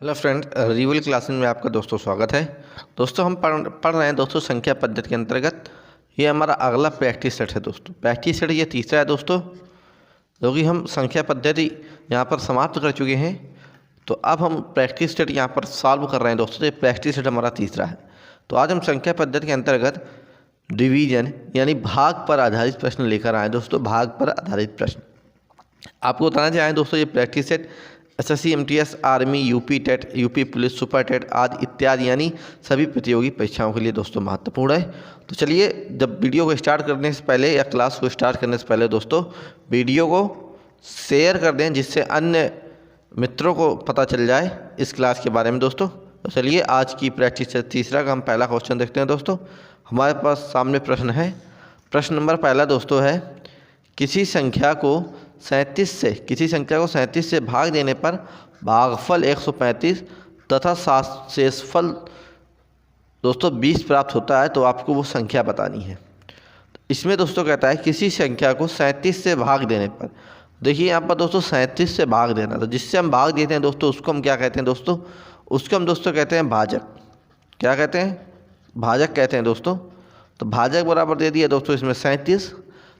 Hello friend, reveal classes में आपका दोस्तों स्वागत है। दोस्तों हम पढ़ रहे हैं दोस्तों संख्या पद्धति के अंतर्गत। ये हमारा अगला प्रैक्टिस सेट है दोस्तों। प्रैक्टिस सेट ये तीसरा है दोस्तों, जो कि हम संख्या पद्धति यहाँ पर समाप्त कर चुके हैं। तो अब हम प्रैक्टिस सेट यहाँ पर सॉल्व कर रहे हैं दोस्तों। ये प्रैक्टिस सेट हमारा तीसरा है। तो आज हम संख्या पद्धति के अंतर्गत डिवीजन यानी भाग पर आधारित प्रश्न लेकर आए दोस्तों। भाग पर आधारित प्रश्न आपको बताना चाहें दोस्तों, ये practice set SSC, MTS, army, UP TET, UP police, super TET आदि इत्यादि यानी सभी प्रतियोगी परीक्षाओं के लिए दोस्तों महत्वपूर्ण है। तो चलिए, जब वीडियो को स्टार्ट करने से पहले या क्लास को स्टार्ट करने से पहले दोस्तों वीडियो को शेयर कर दें, जिससे अन्य मित्रों को पता चल जाए इस क्लास के बारे में दोस्तों। तो चलिए, आज की प्रैक्टिस से तीसरा का हम पहला क्वेश्चन देखते हैं दोस्तों। हमारे पास सामने प्रश्न है। प्रश्न नंबर पहला दोस्तों है, किसी संख्या को 37 से भाग देने पर भागफल 135 तथा शेषफल दोस्तों 20 प्राप्त होता है। तो आपको वो संख्या बतानी है। इसमें दोस्तों कहता है किसी संख्या को 37 से भाग देने पर, देखिए यहाँ पर दोस्तों 37 से भाग देना, तो जिससे हम भाग देते हैं दोस्तों उसको हम क्या कहते हैं दोस्तों? उसको हम दोस्तों कहते हैं भाजक। क्या कहते हैं? भाजक कहते हैं दोस्तों। तो भाजक बराबर दे दिया दोस्तों इसमें 37।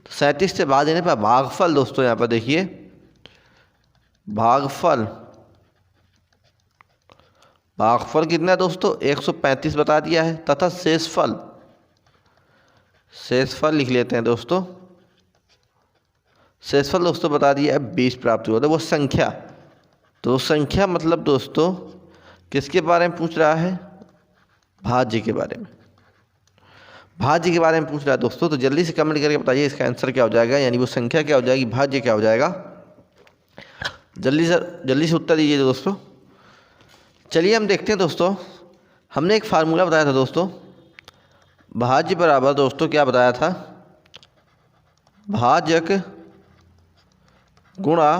तो 37 से भाग देने पर भागफल दोस्तों यहाँ पर देखिए, भागफल कितना है दोस्तों? 135 बता दिया है। तथा शेषफल लिख लेते हैं दोस्तों। शेषफल दोस्तों बता दिया है 20 प्राप्त हुआ। तो वो संख्या, तो संख्या मतलब दोस्तों किसके बारे में पूछ रहा है? भाज्य के बारे में। भाज्य के बारे में पूछ रहा है दोस्तों। तो जल्दी से कमेंट करके बताइए इसका आंसर क्या हो जाएगा, यानी वो संख्या क्या हो जाएगी, भाज्य क्या हो जाएगा। जल्दी से उत्तर दीजिए दोस्तों। चलिए हम देखते हैं दोस्तों। हमने एक फार्मूला बताया था दोस्तों, भाज्य बराबर दोस्तों क्या बताया था? भाजक गुणा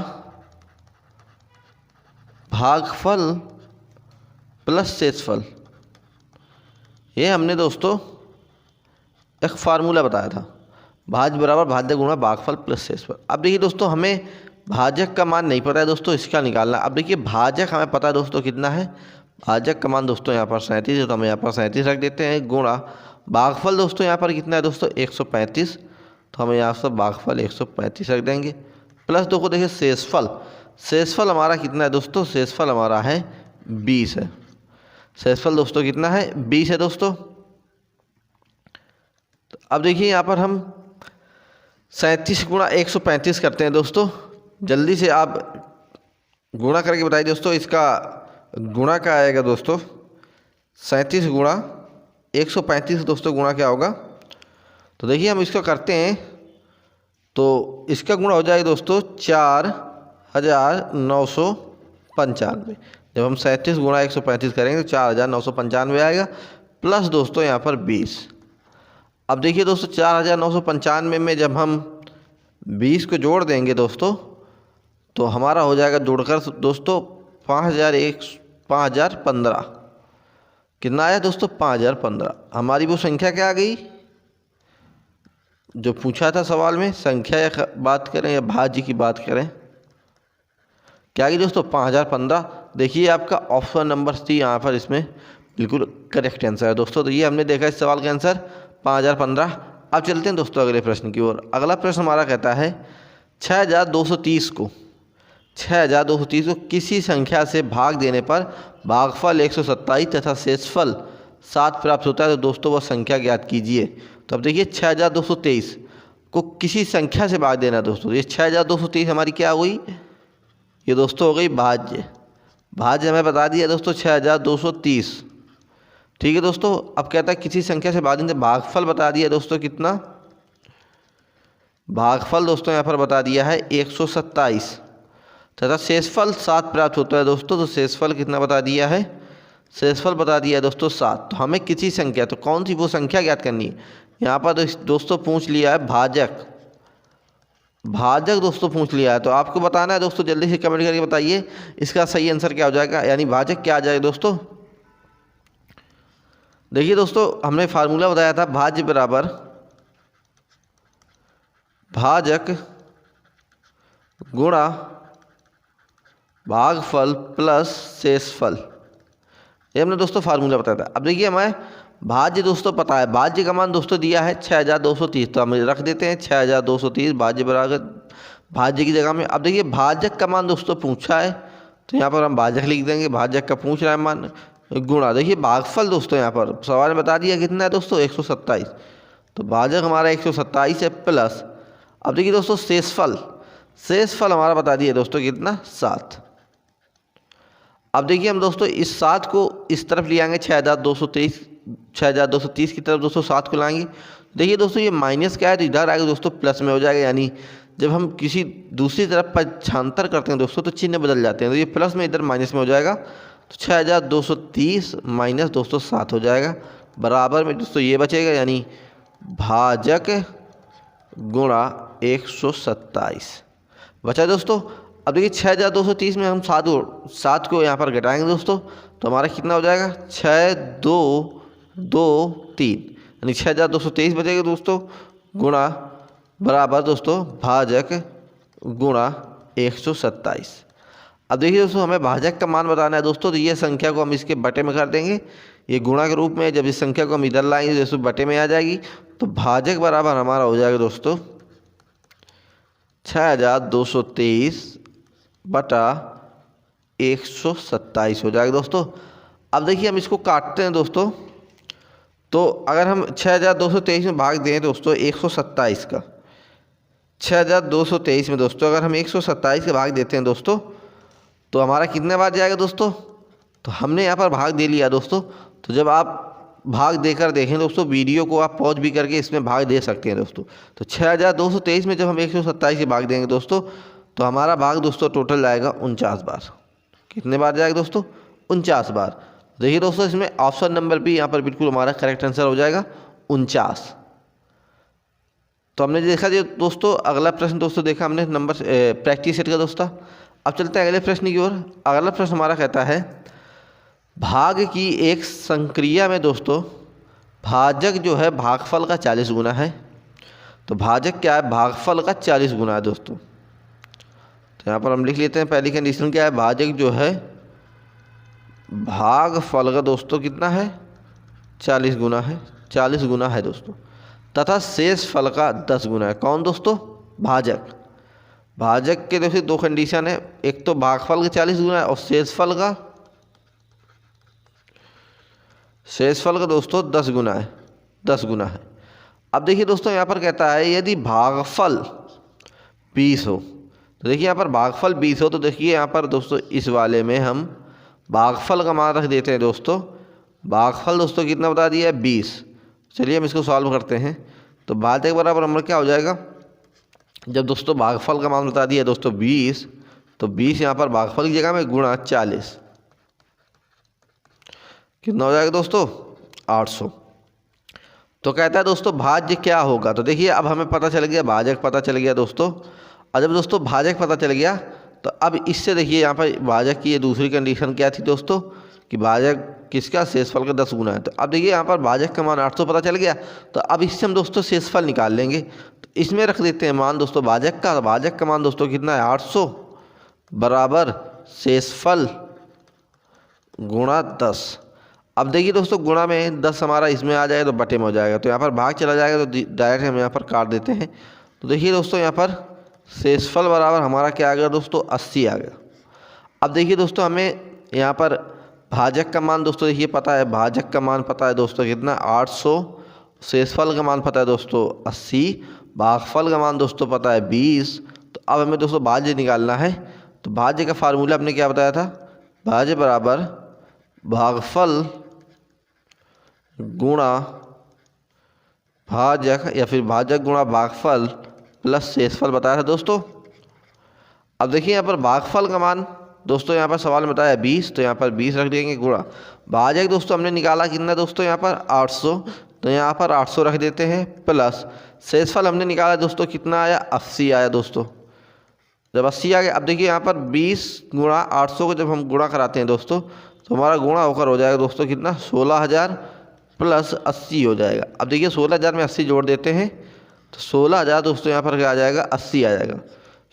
भागफल प्लस शेषफल। ये हमने दोस्तों एक फार्मूला बताया था, भाज्य बराबर भाज्य गुणा भागफल प्लस शेषफल। अब देखिए दोस्तों, हमें भाजक का मान नहीं पता है दोस्तों, इसका निकालना। अब देखिए भाजक हमें पता है दोस्तों कितना है। भाजक का मान दोस्तों यहाँ पर 37 है, तो हम यहाँ पर 37 रख देते हैं। गुणा भागफल दोस्तों यहाँ पर कितना है दोस्तों? 135, तो हम यहाँ पर भागफल 135 रख देंगे। प्लस देखो देखिए शेषफल हमारा कितना है दोस्तों? शेषफल हमारा है 20 है। शेषफल दोस्तों कितना है? 20 है दोस्तों। तो अब देखिए यहाँ पर हम 37 गुणा 135 करते हैं दोस्तों। जल्दी से आप गुणा करके बताइए दोस्तों, इसका गुणा क्या आएगा दोस्तों? 37 गुणा 135 दोस्तों गुणा क्या होगा? तो देखिए हम इसको करते हैं, तो इसका गुणा हो जाएगा दोस्तों 4995। जब हम 37 गुणा 135 करेंगे तो 4995 आएगा। प्लस दोस्तों यहाँ पर 20। अब देखिए दोस्तों 4995 में जब हम 20 को जोड़ देंगे दोस्तों, तो हमारा हो जाएगा जोड़कर दोस्तों 5015। कितना आया दोस्तों? 5015। हमारी वो संख्या क्या आ गई जो पूछा था सवाल में? संख्या या बात करें या भाज्य की बात करें, क्या आ गई दोस्तों? 5015। देखिए आपका ऑप्शन नंबर सी यहाँ पर इसमें बिल्कुल करेक्ट आंसर है दोस्तों। तो ये हमने देखा इस सवाल का आंसर 5015। अब चलते हैं दोस्तों अगले प्रश्न की ओर। अगला प्रश्न हमारा कहता है 6230 को किसी संख्या से भाग देने पर भागफल 127 तथा शेषफल 7 प्राप्त होता है। तो दोस्तों वह संख्या ज्ञात कीजिए। तो अब देखिए 6223 को किसी संख्या से भाग देना दोस्तों। ये 6223 हमारी क्या हुई? ये दोस्तों हो गई भाज्य हमें बता दिया दोस्तों 6230। ठीक है दोस्तों। अब कहता है किसी संख्या से भाग देने, भागफल बता दिया दोस्तों कितना? भागफल दोस्तों यहाँ पर बता दिया है 127 तथा शेषफल 7 प्राप्त होता है दोस्तों। तो शेषफल कितना बता दिया है? शेषफल बता दिया है दोस्तों 7। तो हमें किसी संख्या, तो कौन सी वो संख्या ज्ञात करनी है? यहाँ पर दोस्तों पूछ लिया है भाजक दोस्तों पूछ लिया है। तो आपको बताना है दोस्तों, जल्दी से कमेंट करके बताइए इसका सही आंसर क्या हो जाएगा, यानी भाजक क्या आ जाएगा दोस्तों। देखिए दोस्तों, हमने फार्मूला बताया था भाज्य बराबर भाजक गुणा भागफल प्लस शेषफल, ये हमने दोस्तों फार्मूला बताया था। अब देखिए हमें भाज्य दोस्तों पता है, भाज्य का मान दोस्तों दिया है 6230, तो हम रख देते हैं 6230 भाज्य बराबर भाज्य की जगह में। अब देखिए भाजक का मान दोस्तों पूछा है, तो यहाँ पर हम भाजक लिख देंगे, भाजक का पूछ रहा है मान, गुणा देखिए भागफल दोस्तों यहाँ पर सवाल में बता दिया कितना है दोस्तों 127, तो भाजक हमारा 127 है प्लस। अब देखिए दोस्तों शेषफल, शेषफल हमारा बता दिया दोस्तों कितना 7। अब देखिए हम दोस्तों इस 7 को इस तरफ ले आएंगे 6230 की तरफ दोस्तों 7 को लाएंगे। देखिए दोस्तों ये माइनस क्या है तो इधर आएगा दोस्तों प्लस में हो जाएगा, यानी जब हम किसी दूसरी तरफ पक्षांतर करते हैं दोस्तों तो चिन्ह बदल जाते हैं, तो ये प्लस में इधर माइनस में हो जाएगा, तो 6230 माइनस दोस्तों 7 हो जाएगा, बराबर में दोस्तों ये बचेगा, यानी भाजक गुणा 127 बचा दोस्तों। अब देखिए 6230 में हम 7 को यहाँ पर घटाएंगे दोस्तों, तो हमारा कितना हो जाएगा 6223, यानी 6223 बचेगा दोस्तों, गुणा बराबर दोस्तों भाजक गुणा 127। अब देखिए दोस्तों हमें भाजक का मान बताना है दोस्तों, तो ये संख्या को हम इसके बटे में कर देंगे, ये गुणा के रूप में, जब इस संख्या को हम इधर लाएंगे दोस्तों बटे में आ जाएगी, तो भाजक बराबर हमारा हो जाएगा दोस्तों 6223 बटा 127 हो जाएगा दोस्तों। अब देखिए हम इसको काटते हैं दोस्तों, तो अगर हम 6223 में भाग दें दोस्तों 127 का, 6223 में दोस्तों अगर हम 127 का भाग देते हैं दोस्तों, तो हमारा कितने बार जाएगा दोस्तों, तो हमने यहाँ पर भाग दे लिया दोस्तों। तो जब आप भाग देकर देखें दोस्तों, वीडियो को आप पॉज भी करके इसमें भाग दे सकते हैं दोस्तों। तो 6223 में जब हम 127 के भाग देंगे दोस्तों, तो हमारा भाग दोस्तों टोटल जाएगा 49 बार। कितने बार जाएगा दोस्तों 49 बार। देखिए दोस्तों इसमें ऑप्शन नंबर भी यहाँ पर बिल्कुल हमारा करेक्ट आंसर हो जाएगा 49। तो हमने देखा दोस्तों अगला प्रश्न दोस्तों देखा हमने नंबर प्रैक्टिस सेट का दोस्तों। अब चलते हैं अगले प्रश्न की ओर। अगला प्रश्न हमारा कहता है भाग की एक संक्रिया में दोस्तों भाजक जो है भागफल का 40 गुना है। तो भाजक क्या है, भागफल का 40 गुना है दोस्तों। तो यहाँ पर हम लिख लेते हैं पहली कंडीशन क्या है, भाजक जो है भागफल का दोस्तों कितना है 40 गुना है, 40 गुना है दोस्तों, तथा शेष फल का 10 गुना है। कौन दोस्तों, भाजक। भाजक के देखिए दो कंडीशन है, एक तो भागफल का 40 गुना है और शेषफल का दोस्तों 10 गुना है, 10 गुना है। अब देखिए दोस्तों यहाँ पर कहता है यदि भागफल 20 हो, तो देखिए यहाँ पर भागफल 20 हो, तो देखिए यहाँ पर दोस्तों इस वाले में हम भागफल का मान रख देते हैं दोस्तों। भागफल दोस्तों कितना बता दिया है 20। चलिए हम इसको सॉल्व करते हैं। तो भाजक बराबर हमारा क्या हो जाएगा, जब दोस्तों भागफल का मान बता दिया दोस्तों 20, तो 20 यहाँ पर भागफल की जगह में गुणा 40, कितना हो जाएगा दोस्तों 800। तो कहता है दोस्तों भाज्य क्या होगा। तो देखिए अब हमें पता चल गया, भाजक पता चल गया दोस्तों। और जब दोस्तों भाजक पता चल गया, तो अब इससे देखिए यहाँ पर भाजक की ये दूसरी कंडीशन क्या थी दोस्तों, कि भाजक किसका, शेषफल का 10 गुना है। तो अब देखिए यहाँ पर भाजक का मान 800 पता चल गया, तो अब इससे हम दोस्तों शेषफल निकाल लेंगे। तो इसमें रख देते हैं मान दोस्तों भाजक का मान दोस्तों कितना है 800 बराबर शेषफल गुणा 10। अब देखिए दोस्तों गुणा में 10 हमारा इसमें आ जाएगा तो बटे में हो जाएगा, तो यहाँ पर भाग चला जाएगा, तो डायरेक्ट हम यहाँ पर काट देते हैं। तो देखिए दोस्तों यहाँ पर शेषफल बराबर हमारा क्या आ गया दोस्तों 80 आ गया। अब देखिए दोस्तों हमें यहाँ पर भाजक का मान दोस्तों देखिए पता है, भाजक का मान पता है दोस्तों कितना 800, शेषफल का मान पता है दोस्तों 80, भागफल का मान दोस्तों पता है 20। तो अब हमें दोस्तों भाज्य निकालना है। तो भाज्य का फार्मूला हमने क्या बताया था, भाज्य बराबर भागफल गुणा भाजक या फिर भाजक गुणा भागफल प्लस शेषफल बताया था दोस्तों। अब देखिए यहाँ पर भागफल का मान दोस्तों यहाँ पर सवाल में बताया 20, तो यहाँ पर 20 रख देंगे गुणा भाजक दोस्तों हमने निकाला कितना दोस्तों यहाँ पर 800, तो यहाँ पर 800 रख देते हैं प्लस शेषफल हमने निकाला दोस्तों कितना आया 80 आया दोस्तों। जब 80 आ गया, अब देखिए यहाँ पर 20 गुणा 800 को जब हम गुणा कराते हैं दोस्तों, तो हमारा गुणा होकर हो जाएगा दोस्तों कितना 16,000 प्लस 80 हो जाएगा। अब देखिए 16,000 में 80 जोड़ देते हैं, तो 16,000 दोस्तों यहाँ पर क्या आ जाएगा 80 आ जाएगा।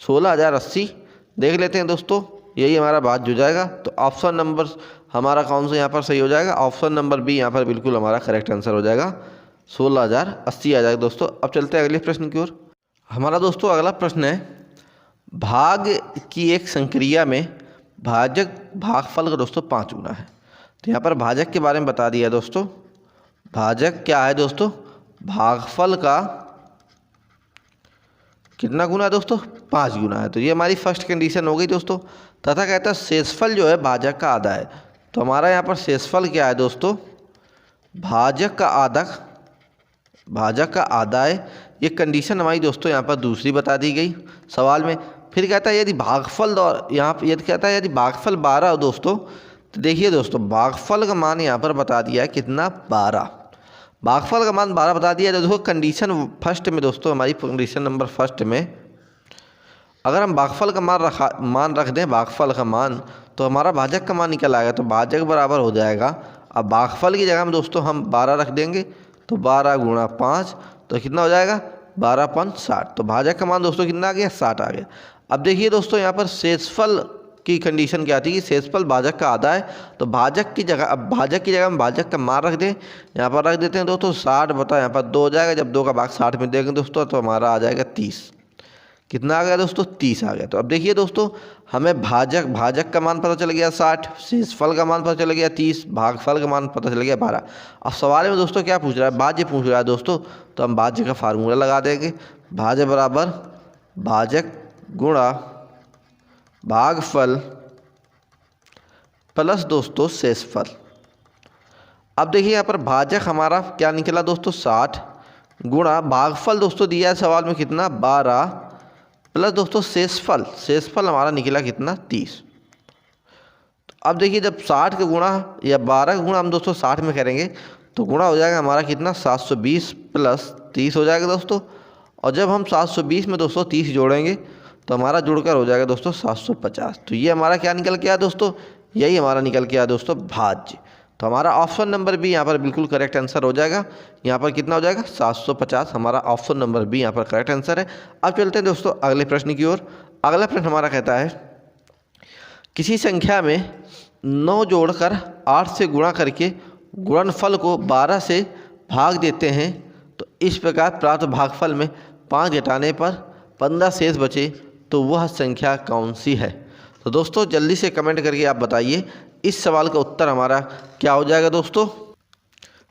16,080 देख लेते हैं दोस्तों, यही हमारा भाज्य हो जाएगा। तो ऑप्शन नंबर हमारा कौन सा यहाँ पर सही हो जाएगा? ऑप्शन नंबर बी यहाँ पर बिल्कुल हमारा करेक्ट आंसर हो जाएगा, 16,080 आ जाएगा दोस्तों। अब चलते हैं अगले प्रश्न की ओर। हमारा दोस्तों अगला प्रश्न है, भाग की एक संक्रिया में भाजक भागफल का दोस्तों 5 गुना है। तो यहाँ पर भाजक के बारे में बता दिया दोस्तों। भाजक क्या है दोस्तों? भागफल का कितना गुना है दोस्तों? 5 गुना है। तो ये हमारी फर्स्ट कंडीशन हो गई दोस्तों। तथा कहता है शेषफल जो है भाजक का आधा है। तो हमारा यहाँ पर शेषफल क्या है दोस्तों? भाजक का आधा है। ये कंडीशन हमारी दोस्तों यहाँ पर दूसरी बता दी गई सवाल में। फिर कहता है यदि भागफल यहाँ पर यदि कहता है यदि भागफल 12 हो दोस्तों, तो देखिए दोस्तों भागफल का मान यहाँ पर बता दिया है कितना? 12। भागफल का मान 12 बता दिया। देखो कंडीशन फर्स्ट में दोस्तों, हमारी कंडीशन नंबर फर्स्ट में अगर हम भागफल का मान रख दें भागफल का मान, तो हमारा भाजक का मान निकल आएगा। तो भाजक बराबर हो जाएगा, अब भागफल की जगह में दोस्तों हम 12 रख देंगे, तो 12 गुणा 5 तो कितना हो जाएगा? 12 5 60। तो भाजक का मान दोस्तों कितना आ गया? 60 आ गया। अब देखिए दोस्तों यहाँ पर शेषफल की कंडीशन क्या थी कि शेषफल भाजक का आधा है। तो भाजक की जगह हम भाजक का मान रख दें, यहाँ पर रख देते हैं दोस्तों 60 बटा यहाँ पर 2 हो जाएगा। जब 2 का भाग 60 में देंगे दोस्तों तो हमारा आ जाएगा 30। कितना आ गया दोस्तों? 30 आ गया। तो अब देखिए दोस्तों हमें भाजक का मान पता चल गया 60, शेषफल का मान पता चल गया 30, भागफल का मान पता चल गया 12। अब सवाल में दोस्तों क्या पूछ रहा है? भाज्य पूछ रहा है दोस्तों। तो हम भाज्य का फार्मूला लगा देंगे, भाज्य बराबर भाजक गुणा भागफल प्लस दोस्तों शेषफल। अब देखिए यहाँ पर भाजक हमारा क्या निकला दोस्तों? 60 गुणा भागफल दोस्तों दिया है सवाल में कितना? 12 प्लस दोस्तों शेषफल हमारा निकला कितना? 30। तो अब देखिए जब 60 का गुणा या 12 का गुणा हम दोस्तों 60 में करेंगे तो गुणा हो जाएगा हमारा कितना? 720 प्लस 30 हो जाएगा दोस्तों। और जब हम 720 में दोस्तों 30 जोड़ेंगे तो हमारा जुड़कर हो जाएगा दोस्तों 750। तो ये हमारा क्या निकल के आया दोस्तों? यही हमारा निकल के आया दोस्तों भाज्य। तो हमारा ऑप्शन नंबर बी यहाँ पर बिल्कुल करेक्ट आंसर हो जाएगा। यहाँ पर कितना हो जाएगा? 750 हमारा ऑप्शन नंबर बी यहाँ पर करेक्ट आंसर है। अब चलते हैं दोस्तों अगले प्रश्न की ओर। अगला प्रश्न हमारा कहता है, किसी संख्या में 9 जोड़कर 8 से गुणा करके गुणनफल को 12 से भाग देते हैं, तो इस प्रकार प्राप्त भागफल में 5 घटाने पर 15 शेष बचे, तो वह संख्या कौन सी है? तो दोस्तों जल्दी से कमेंट करके आप बताइए इस सवाल का उत्तर हमारा क्या हो जाएगा दोस्तों।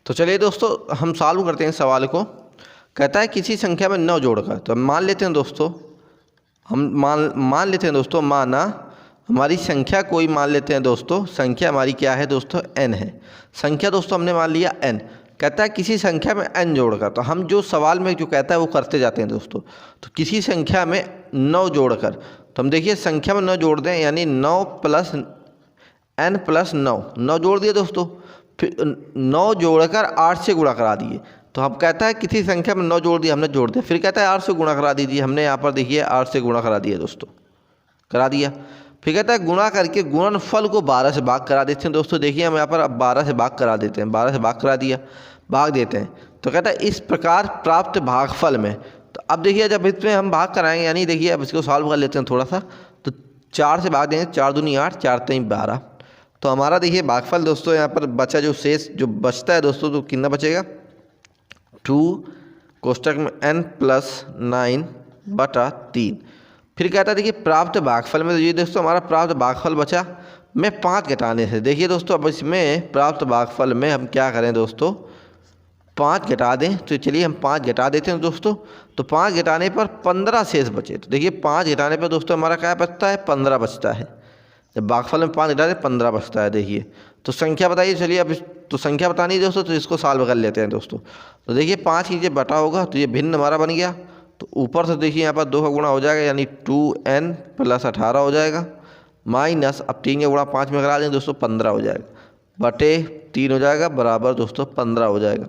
तो चलिए दोस्तों हम सॉल्व करते हैं सवाल को। कहता है किसी संख्या में 9 जोड़कर, तो मान लेते हैं दोस्तों मान लेते हैं दोस्तों, माना हमारी संख्या कोई मान लेते हैं दोस्तों। संख्या हमारी क्या है दोस्तों? n है। संख्या दोस्तों हमने मान लिया n। कहता है किसी संख्या में n जोड़कर, तो हम जो सवाल में जो कहता है वो करते जाते हैं दोस्तों। तो किसी संख्या में 9 जोड़कर, तो हम देखिए संख्या में 9 जोड़ दें, यानी 9 प्लस n प्लस 9 जोड़ दिए दोस्तों। फिर 9 जोड़कर 8 से गुणा करा दिए। तो हम कहता है किसी संख्या में 9 जोड़ दिया, हमने जोड़ दिया। फिर कहता है 8 से गुणा करा दीजिए, हमने यहाँ पर देखिए 8 से गुणा करा दिया दोस्तों, करा दिया। फिर कहता है गुणा करके गुणनफल को 12 से भाग करा देते हैं दोस्तों। देखिए हम यहाँ पर अब 12 से भाग करा देते हैं, 12 से भाग करा दिया, भाग देते हैं। तो कहता है इस प्रकार प्राप्त भागफल में, तो अब देखिए जब इसमें हम भाग कराएंगे, यानी देखिए अब इसको सॉल्व कर लेते हैं थोड़ा सा। तो 4 से भाग देंगे, 4 दूनी 8, 4 3 12। तो हमारा देखिए भागफल दोस्तों यहाँ पर बचा, जो शेष जो बचता है दोस्तों, तो कितना बचेगा? 2 कोष्टक में n प्लस 9 बटा 3। फिर कहता है देखिए प्राप्त भागफल में, तो ये दोस्तों हमारा प्राप्त भागफल बचा में 5 घटाने से। देखिए दोस्तों अब इसमें प्राप्त भागफल में हम क्या करें दोस्तों? 5 घटा दें। तो चलिए हम 5 घटा देते हैं दोस्तों। तो 5 घटाने पर 15 शेष बचे। तो देखिए 5 घटाने पर दोस्तों हमारा क्या बचता है? 15 बचता है। जब भागफल में 5 घटा दें 15 बचता है। देखिए तो संख्या बताइए। चलिए अब तो संख्या बतानी है दोस्तों, तो इसको सॉल्व कर लेते हैं दोस्तों। तो देखिए 5 की जब बटा होगा तो ये भिन्न हमारा बन गया। तो ऊपर से देखिए यहाँ पर 2 का गुणा हो जाएगा, यानी 2n प्लस 18 हो जाएगा, माइनस अब 3 का गुणा 5 में करा दें दोस्तों, 15 हो जाएगा, बटे 3 हो जाएगा, बराबर दोस्तों 15 हो जाएगा।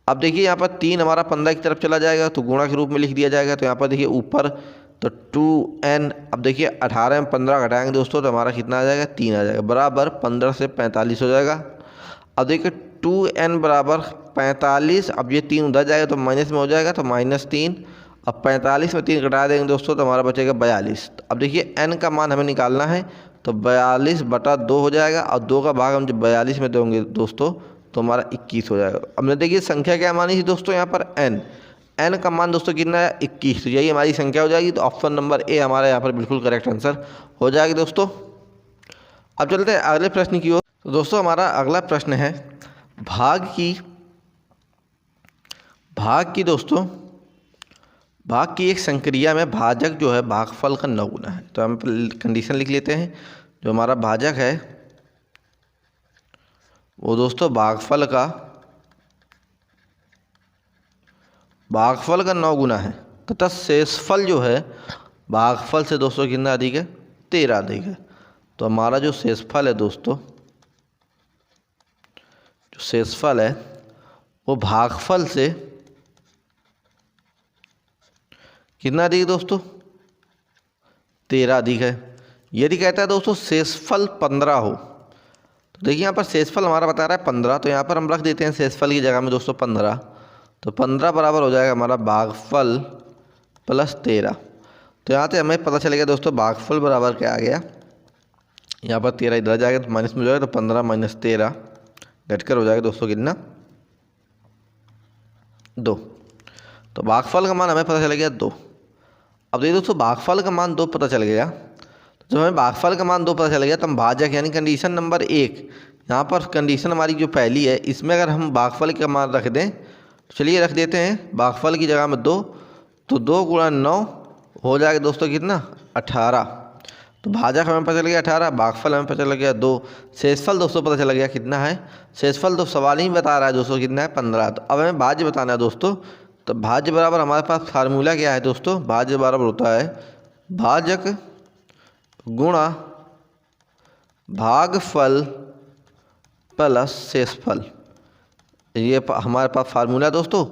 अब देखिए यहाँ पर 3 हमारा 15 की तरफ चला जाएगा, तो गुणा के रूप में लिख दिया जाएगा। तो यहाँ पर देखिए ऊपर तो 2n, अब देखिए 18 में 15 घटाएंगे दोस्तों, तो हमारा कितना आ जाएगा? 3 आ जाएगा, बराबर 15 से 45 हो जाएगा। अब देखिए 2n बराबर 45, अब ये 3 उधर जाएगा तो माइनस में हो जाएगा, तो -3। अब 45 में 3 घटा देंगे दोस्तों, तो हमारा बचेगा 42। अब देखिए n का मान हमें निकालना है, तो 42/2 हो जाएगा, और 2 का भाग हम जब 42 में देंगे दोस्तों तो हमारा 21 हो जाएगा। हमने देखिए संख्या क्या मानी थी दोस्तों यहाँ पर n का मान दोस्तों कितना है 21, तो यही हमारी संख्या हो जाएगी। तो ऑप्शन नंबर ए हमारा यहाँ पर बिल्कुल करेक्ट आंसर हो जाएगा दोस्तों। अब चलते हैं अगले प्रश्न की ओर। तो दोस्तों हमारा अगला प्रश्न है भाग की एक संक्रिया में भाजक जो है भागफल का 9 गुना है। तो हम कंडीशन लिख लेते हैं। जो हमारा भाजक है वो दोस्तों भागफल का 9 गुना है, तथा शेषफल जो है भागफल से दोस्तों कितना अधिक है 13 अधिक है। तो हमारा जो शेषफल है दोस्तों, जो शेषफल है वो भागफल से कितना अधिक है दोस्तों 13 अधिक है। यदि कहता है दोस्तों शेषफल 15 हो, तो देखिए यहाँ पर शेषफल हमारा बता रहा है 15, तो यहाँ पर हम रख देते हैं शेषफल की जगह में दोस्तों 15। तो 15 बराबर हो जाएगा हमारा भागफल प्लस 13। तो यहाँ से हमें पता चलेगा दोस्तों भागफल बराबर क्या आ गया, यहाँ पर 13 इधर जाएगा तो माइनस में हो जाएगा, तो 15 माइनस 13 घटकर हो जाएगा दोस्तों कितना 2। तो भागफल का मान हमें पता चल गया 2। अब देखिए दोस्तों भागफल का मान 2 पता चल गया, तो जब हमें भागफल का मान 2 पता चल गया तो हम भाजक यानी कंडीशन नंबर 1, यहाँ पर कंडीशन हमारी जो पहली है इसमें अगर हम भागफल का मान रख दें, तो चलिए रख देते हैं भागफल की जगह में 2, तो 2 गुणा 9 हो जाएगा दोस्तों कितना 18। तो भाजक हमें पता चल गया 18, भागफल हमें पता चल गया 2, शेषफल दोस्तों पता चल गया कितना है, शेषफल तो सवाल ही बता रहा है दोस्तों कितना है 15। तो अब हमें भाज्य बताना है दोस्तों। तो भाज्य बराबर हमारे पास फार्मूला क्या है दोस्तों, भाज्य बराबर होता है भाजक गुणा भागफल प्लस शेषफल, ये हमारे पास फार्मूला है दोस्तों।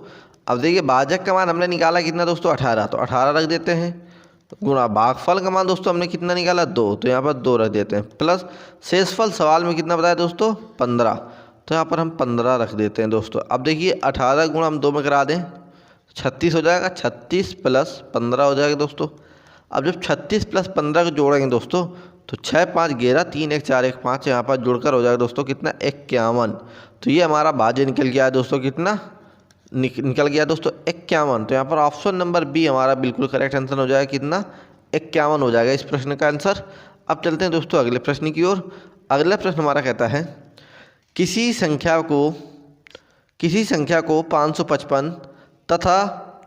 अब देखिए भाजक का मान हमने निकाला कितना दोस्तों 18, तो 18 रख देते हैं, गुणा भागफल का मान दोस्तों हमने कितना निकाला 2, तो यहाँ पर 2 रख देते हैं, प्लस शेषफल सवाल में कितना बताया दोस्तों 15, तो यहाँ पर हम 15 रख देते हैं दोस्तों। अब देखिए 18 गुणा हम 2 में करा दें 36 हो जाएगा, 36 प्लस 15 हो जाएगा दोस्तों। अब जब 36 प्लस 15 को जोड़ेंगे दोस्तों तो 6 5 11 3 1 4 1 5 यहाँ पर जुड़कर हो जाएगा दोस्तों कितना 51। तो ये हमारा भाज्य निकल गया है दोस्तों कितना निकल गया दोस्तों 51। तो यहाँ पर ऑप्शन नंबर बी हमारा बिल्कुल करेक्ट आंसर हो जाएगा कितना 51 हो जाएगा इस प्रश्न का आंसर। अब चलते हैं दोस्तों अगले प्रश्न की ओर। अगला प्रश्न हमारा कहता है किसी संख्या को 555 तथा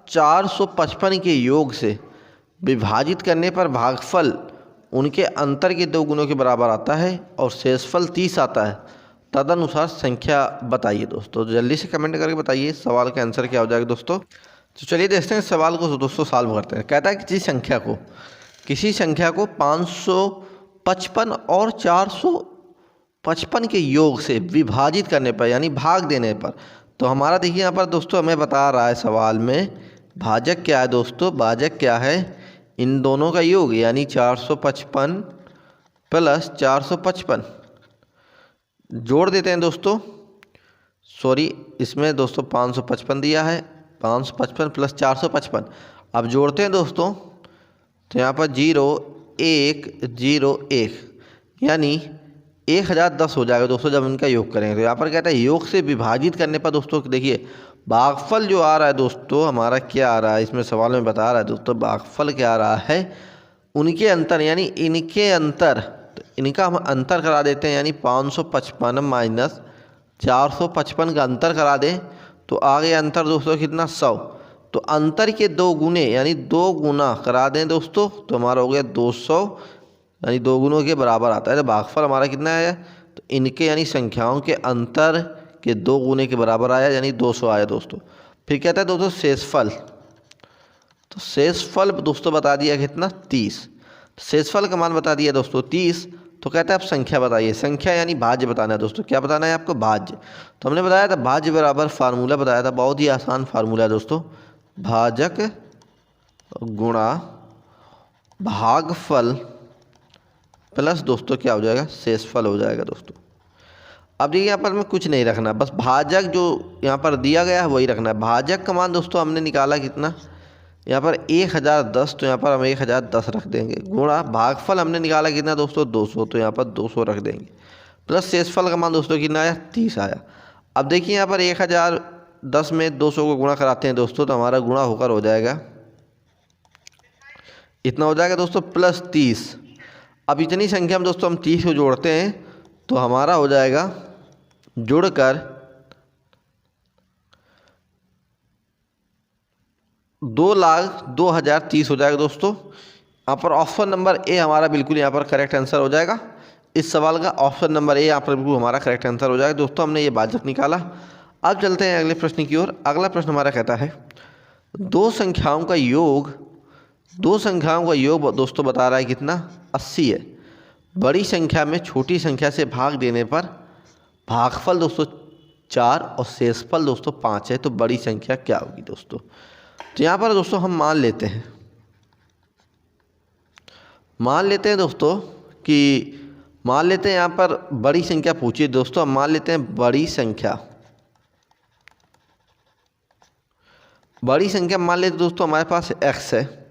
455 के योग से विभाजित करने पर भागफल उनके अंतर के 2 गुणों के बराबर आता है और शेषफल 30 आता है, तदनुसार संख्या बताइए दोस्तों। जल्दी से कमेंट करके बताइए सवाल का आंसर क्या हो जाएगा दोस्तों। तो चलिए देखते हैं सवाल को दोस्तों सॉल्व करते हैं। कहता है किसी संख्या को 555 और 455 के योग से विभाजित करने पर यानी भाग देने पर, तो हमारा देखिए यहाँ पर दोस्तों हमें बता रहा है सवाल में भाजक क्या है दोस्तों, भाजक क्या है इन दोनों का योग यानी 455 प्लस 455 जोड़ देते हैं दोस्तों। सॉरी इसमें दोस्तों 555 दिया है, 555 प्लस 455 अब जोड़ते हैं दोस्तों। तो यहाँ पर 0 1 0 1 यानी 1010 हो जाएगा दोस्तों जब इनका योग करेंगे। तो यहाँ पर कहता है योग से विभाजित करने पर दोस्तों देखिए भागफल जो आ रहा है दोस्तों हमारा क्या आ रहा है, इसमें सवाल में बता रहा है दोस्तों भागफल क्या आ रहा है उनके अंतर यानी इनके अंतर, तो इनका हम अंतर करा देते हैं यानी 555 माइनस 455 का अंतर करा दें तो आगे अंतर दोस्तों कितना 100। तो अंतर के 2 गुने यानी 2 गुना करा दें दोस्तों तो हमारा हो गया 200 यानी 2 गुनों के बराबर आता है। तो भागफल हमारा कितना आया, तो इनके यानी संख्याओं के अंतर के 2 गुने के बराबर आया यानी 200 आया दोस्तों। फिर कहता है दोस्तों शेषफल, तो शेषफल दोस्तों बता दिया कितना 30, शेषफल का मान बता दिया दोस्तों 30। तो कहता है आप संख्या बताइए, संख्या यानी भाज्य बताना है दोस्तों। क्या बताना है आपको भाज्य, तो हमने बताया था भाज्य बराबर फार्मूला बताया था, बहुत ही आसान फार्मूला है दोस्तों, भाजक गुणा भागफल प्लस दोस्तों क्या हो जाएगा शेषफल हो जाएगा दोस्तों। अब देखिए यहाँ पर हमें कुछ नहीं रखना, बस भाजक जो यहाँ पर दिया गया है वही रखना है। भाजक का मान दोस्तों हमने निकाला कितना यहाँ पर 1010, तो यहाँ पर हम 1010 रख देंगे, गुणा भागफल हमने निकाला कितना दोस्तों 200, तो यहाँ पर 200 रख देंगे, प्लस शेषफल का मान दोस्तों कितना आया 30 आया। अब देखिए यहाँ पर 1010 में 200 को गुणा कराते हैं दोस्तों, तो हमारा गुणा होकर हो जाएगा इतना हो जाएगा दोस्तों प्लस 30। अब इतनी संख्या में दोस्तों हम 30 को जोड़ते हैं तो हमारा हो जाएगा जुड़कर 2,02,030 हो जाएगा दोस्तों। यहाँ पर ऑप्शन नंबर ए हमारा बिल्कुल यहाँ पर करेक्ट आंसर हो जाएगा। इस सवाल का ऑप्शन नंबर ए यहाँ पर बिल्कुल हमारा करेक्ट आंसर हो जाएगा दोस्तों। हमने ये भाजक निकाला। अब चलते हैं अगले प्रश्न की ओर। अगला प्रश्न हमारा कहता है दो संख्याओं का योग दोस्तों बता रहा है कितना 80 है। बड़ी संख्या में छोटी संख्या से भाग देने पर भागफल दोस्तों 4 और शेषफल दोस्तों 5 है, तो बड़ी संख्या क्या होगी दोस्तों। तो यहाँ पर दोस्तों हम मान लेते हैं दोस्तों कि यहाँ पर बड़ी संख्या पूछिए दोस्तों। हम मान लेते हैं बड़ी संख्या मान लेते दोस्तों हमारे पास x है।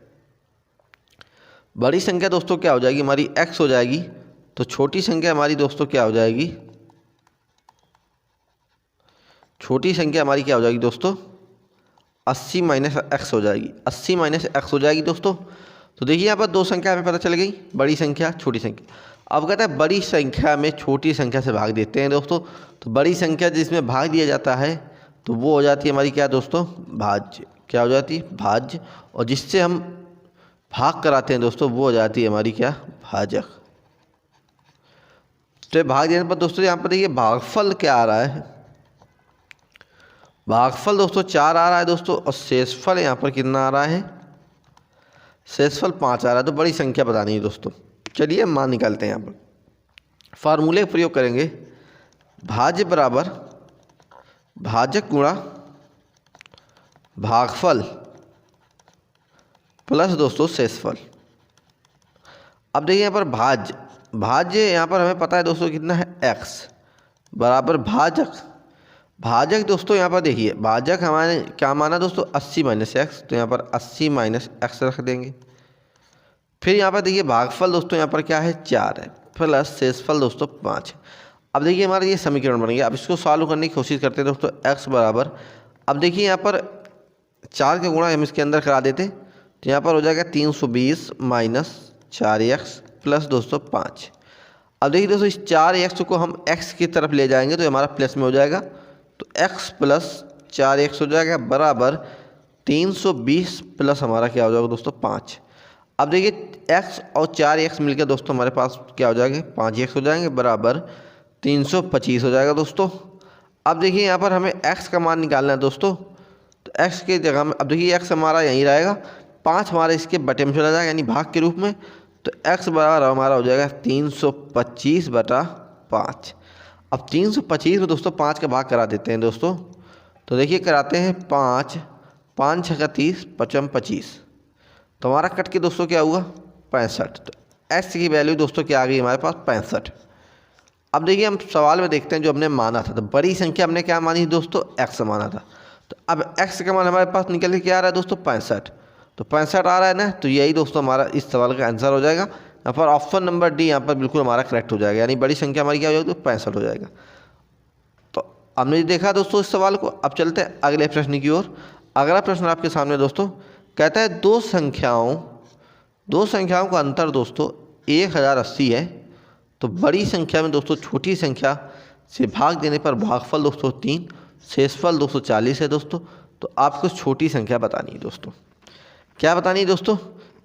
बड़ी संख्या दोस्तों क्या हो जाएगी हमारी x हो जाएगी, तो छोटी संख्या हमारी दोस्तों क्या हो जाएगी, दोस्तों 80 माइनस एक्स हो जाएगी। 80 माइनस एक्स हो जाएगी दोस्तों। तो देखिए यहाँ पर दो संख्या हमें पता चल गई, बड़ी संख्या छोटी संख्या। अब कहता है बड़ी संख्या में छोटी संख्या से भाग देते हैं दोस्तों। तो बड़ी संख्या जिसमें भाग दिया जाता है तो वो हो जाती है हमारी क्या दोस्तों भाज्य। क्या हो जाती है भाज्य। और जिससे हम भाग कराते हैं दोस्तों वो हो जाती है हमारी क्या भाजक। तो भाग देने पर दोस्तों यहाँ पर देखिए भागफल क्या आ रहा है, भागफल दोस्तों 4 आ रहा है दोस्तों, और शेषफल यहाँ पर कितना आ रहा है, शेषफल 5 आ रहा है। तो बड़ी संख्या बतानी है दोस्तों। चलिए मान निकालते हैं। यहाँ पर फार्मूले का प्रयोग करेंगे, भाज्य बराबर भाजक गुणा भागफल प्लस दोस्तों शेषफल। अब देखिए यहाँ पर भाज्य यहाँ पर हमें पता है दोस्तों कितना है x बराबर भाजक दोस्तों यहाँ पर देखिए भाजक हमारे क्या माना दोस्तों 80 माइनस एक्स, तो यहाँ पर 80 माइनस एक्स रख देंगे। फिर यहाँ पर देखिए भागफल दोस्तों यहाँ पर क्या है 4 है, प्लस शेषफल दोस्तों 5 है। अब देखिए हमारा ये समीकरण बन गया। अब इसको सॉल्व करने की कोशिश करते हैं दोस्तों। x बराबर, अब देखिए यहाँ पर 4 का गुणा हम इसके अंदर करा देते, तो यहाँ पर हो जाएगा 320 माइनस 4x प्लस दोस्तों 5। अब देखिए दोस्तों इस 4x को हम x की तरफ ले जाएंगे तो हमारा प्लस में हो जाएगा, तो x प्लस 4x हो जाएगा बराबर 320 प्लस हमारा क्या हो जाएगा दोस्तों 5। अब देखिए x और 4x मिलकर दोस्तों हमारे पास क्या हो जाएंगे 5x हो जाएंगे बराबर 325 हो जाएगा दोस्तों। अब देखिए यहाँ पर हमें x का मान निकालना है दोस्तों। तो x के जगह में अब देखिए x हमारा यहीं रहेगा, 5 हमारा इसके बटे में चला जाएगा यानी भाग के रूप में। तो x बराबर हमारा हो जाएगा 325 बटा 5। अब 325 में दोस्तों 5 का भाग करा देते हैं दोस्तों। तो देखिए कराते हैं 5 5 6 30 55 25, तो हमारा कट के दोस्तों क्या हुआ 65। तो x की वैल्यू दोस्तों क्या आ गई हमारे पास 65। अब देखिए हम सवाल में देखते हैं जो हमने माना था, तो बड़ी संख्या हमने क्या मानी दोस्तों x माना था। तो अब x का मान हमारे पास निकल के क्या आ रहा है दोस्तों 65। तो 65 आ रहा है ना, तो यही दोस्तों हमारा इस सवाल का आंसर हो जाएगा। यहाँ पर ऑप्शन नंबर डी यहाँ पर बिल्कुल हमारा करेक्ट हो जाएगा, यानी बड़ी संख्या हमारी क्या हो जाएगी तो 65 हो जाएगा। तो हमने देखा दोस्तों इस सवाल को। अब चलते हैं अगले प्रश्न की ओर। अगला प्रश्न आपके सामने दोस्तों कहता है दो संख्याओं का अंतर दोस्तों 1080 है। तो बड़ी संख्या में दोस्तों छोटी संख्या से भाग देने पर भागफल दोस्तों 3, शेषफल 240 है दोस्तों। तो आपको छोटी संख्या बतानी है दोस्तों। क्या बतानी है दोस्तों,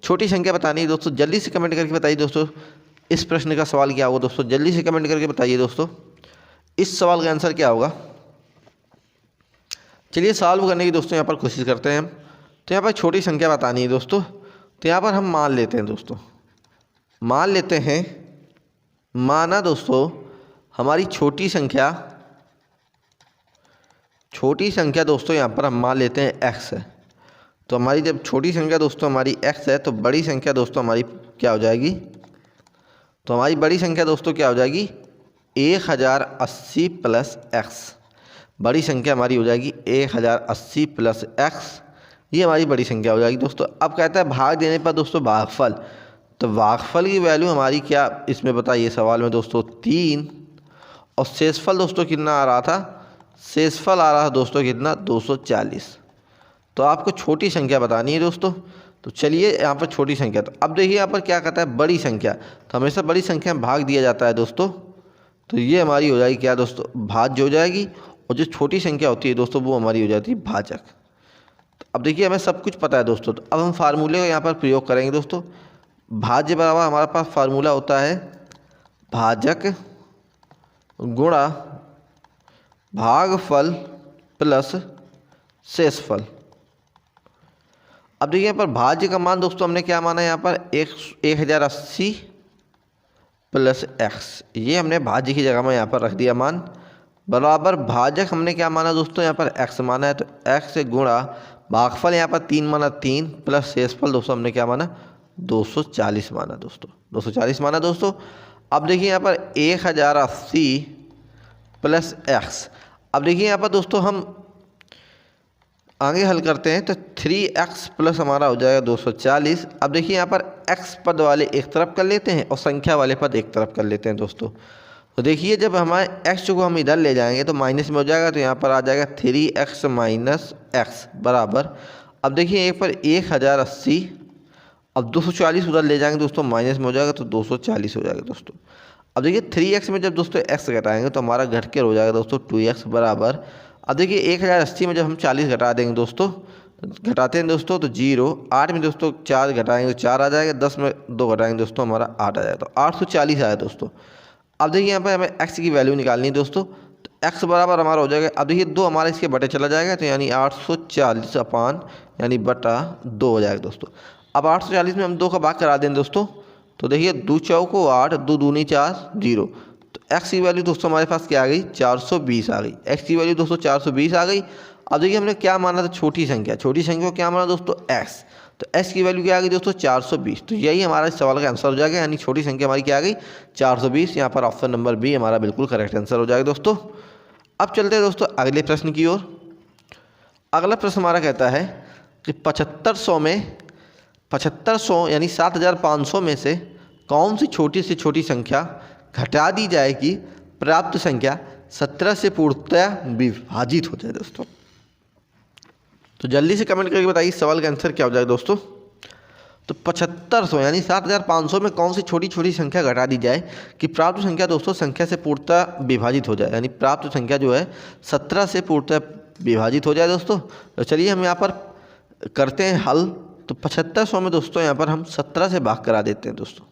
छोटी संख्या बतानी है दोस्तों। जल्दी से कमेंट करके बताइए दोस्तों इस प्रश्न का सवाल क्या होगा दोस्तों। जल्दी से कमेंट करके बताइए दोस्तों इस सवाल का आंसर क्या होगा। चलिए सॉल्व करने की दोस्तों यहाँ पर कोशिश करते हैं हम। तो यहाँ पर छोटी संख्या बतानी है दोस्तों। तो यहाँ पर हम मान लेते हैं दोस्तों, माना दोस्तों हमारी छोटी संख्या दोस्तों यहाँ पर हम मान लेते हैं x है। तो हमारी जब छोटी संख्या दोस्तों हमारी x है तो बड़ी संख्या दोस्तों हमारी क्या हो जाएगी, तो हमारी बड़ी संख्या दोस्तों क्या हो जाएगी 1080 प्लस x। बड़ी संख्या हमारी हो जाएगी 1080 प्लस x ये हमारी बड़ी संख्या हो जाएगी दोस्तों। अब कहता है भाग देने पर दोस्तों भागफल, तो भागफल की वैल्यू हमारी क्या इसमें बताइए सवाल में दोस्तों 3, और शेषफल दोस्तों कितना आ रहा था, शेषफल आ रहा था दोस्तों कितना 240। तो आपको छोटी संख्या बतानी है दोस्तों। तो चलिए यहाँ पर छोटी संख्या, तो अब देखिए यहाँ पर क्या कहता है बड़ी संख्या, तो हमेशा बड़ी संख्या में भाग दिया जाता है दोस्तों। तो ये हमारी हो जाएगी क्या दोस्तों, भाज्य हो जाएगी, और जो छोटी संख्या होती है दोस्तों वो हमारी हो जाती है भाजक। तो अब देखिए हमें सब कुछ पता है दोस्तों, तो अब हम फार्मूले का यहाँ पर प्रयोग करेंगे दोस्तों। भाज्य बराबर हमारे पास फार्मूला होता है भाजक गुणा भागफल प्लस शेषफल। अब देखिए यहाँ पर भाज्य का मान दोस्तों हमने क्या माना है, यहाँ पर 1080 प्लस एक्स, ये हमने भाज्य की जगह में यहाँ पर रख दिया मान, बराबर भाजक हमने क्या माना दोस्तों, यहाँ पर एक्स माना है, तो एक्स से गुणा भागफल यहाँ पर 3 माना 3 प्लस शेषफल दोस्तों हमने क्या माना 240 माना दोस्तों, 240 माना दोस्तों। अब देखिए यहाँ पर 1080 प्लस एक्स। अब देखिए यहाँ पर दोस्तों हम आगे हल करते हैं, तो 3x प्लस हमारा हो जाएगा 240। अब देखिए यहाँ पर x पद वाले एक तरफ कर लेते हैं और संख्या वाले पद एक तरफ कर लेते हैं दोस्तों। तो देखिए जब हमारे x को हम इधर ले जाएंगे तो माइनस में हो जाएगा, तो यहाँ पर आ जाएगा 3x माइनस एक्स बराबर, अब देखिए एक पर 1080, अब 240 उधर ले जाएंगे दोस्तों माइनस में हो जाएगा, तो 240 हो जाएगा दोस्तों। अब देखिए 3x में जब दोस्तों x घटाएंगे तो हमारा घट के हो जाएगा दोस्तों 2x बराबर, अब देखिए 1080 में जब हम 40 घटा देंगे दोस्तों, घटाते हैं दोस्तों तो 0, 8 में दोस्तों 4 घटाएंगे तो 4 आ जाएगा, 10 में 2 घटाएंगे दोस्तों हमारा 8 आ जाएगा, तो 840 आया दोस्तों। अब देखिए यहाँ पर हमें x की वैल्यू निकालनी है दोस्तों, तो x बराबर हमारा हो जाएगा, अब देखिए 2 हमारा इसके बटे चला जाएगा, तो यानी 840 अपान यानी बटा 2 हो जाएगा दोस्तों। अब 840 में हम 2 का भाग करा दें दोस्तों, तो देखिए 2 चौको 8, 2 दूनी 4, 0, तो x की वैल्यू दोस्तों हमारे पास क्या आ गई 420 आ गई, x की वैल्यू दोस्तों 420 आ गई। अब देखिए हमने क्या माना था छोटी संख्या, छोटी संख्या को क्या माना दोस्तों x, तो x की वैल्यू क्या आ गई दोस्तों 420, तो यही हमारा इस सवाल का आंसर हो जाएगा, यानी छोटी संख्या हमारी क्या आ गई 420। यहाँ पर ऑप्शन नंबर बी हमारा बिल्कुल करेक्ट आंसर हो जाएगा दोस्तों। अब चलते हैं दोस्तों अगले प्रश्न की ओर। अगला प्रश्न हमारा कहता है कि 7500 यानी 7500 में से कौन सी छोटी से छोटी संख्या घटा दी जाए कि प्राप्त संख्या 17 से पूर्णतः विभाजित हो जाए दोस्तों। तो जल्दी से कमेंट करके बताइए इस सवाल का आंसर क्या हो जाएगा दोस्तों। तो 7500 यानी 7500 में कौन सी छोटी छोटी संख्या घटा दी जाए कि प्राप्त संख्या दोस्तों संख्या से पूर्णतः विभाजित हो जाए, यानी प्राप्त संख्या जो है 17 से पूर्णतः विभाजित हो जाए दोस्तों। तो चलिए हम यहाँ पर करते हैं हल। तो 7500 में दोस्तों यहाँ पर हम 17 से भाग करा देते हैं दोस्तों,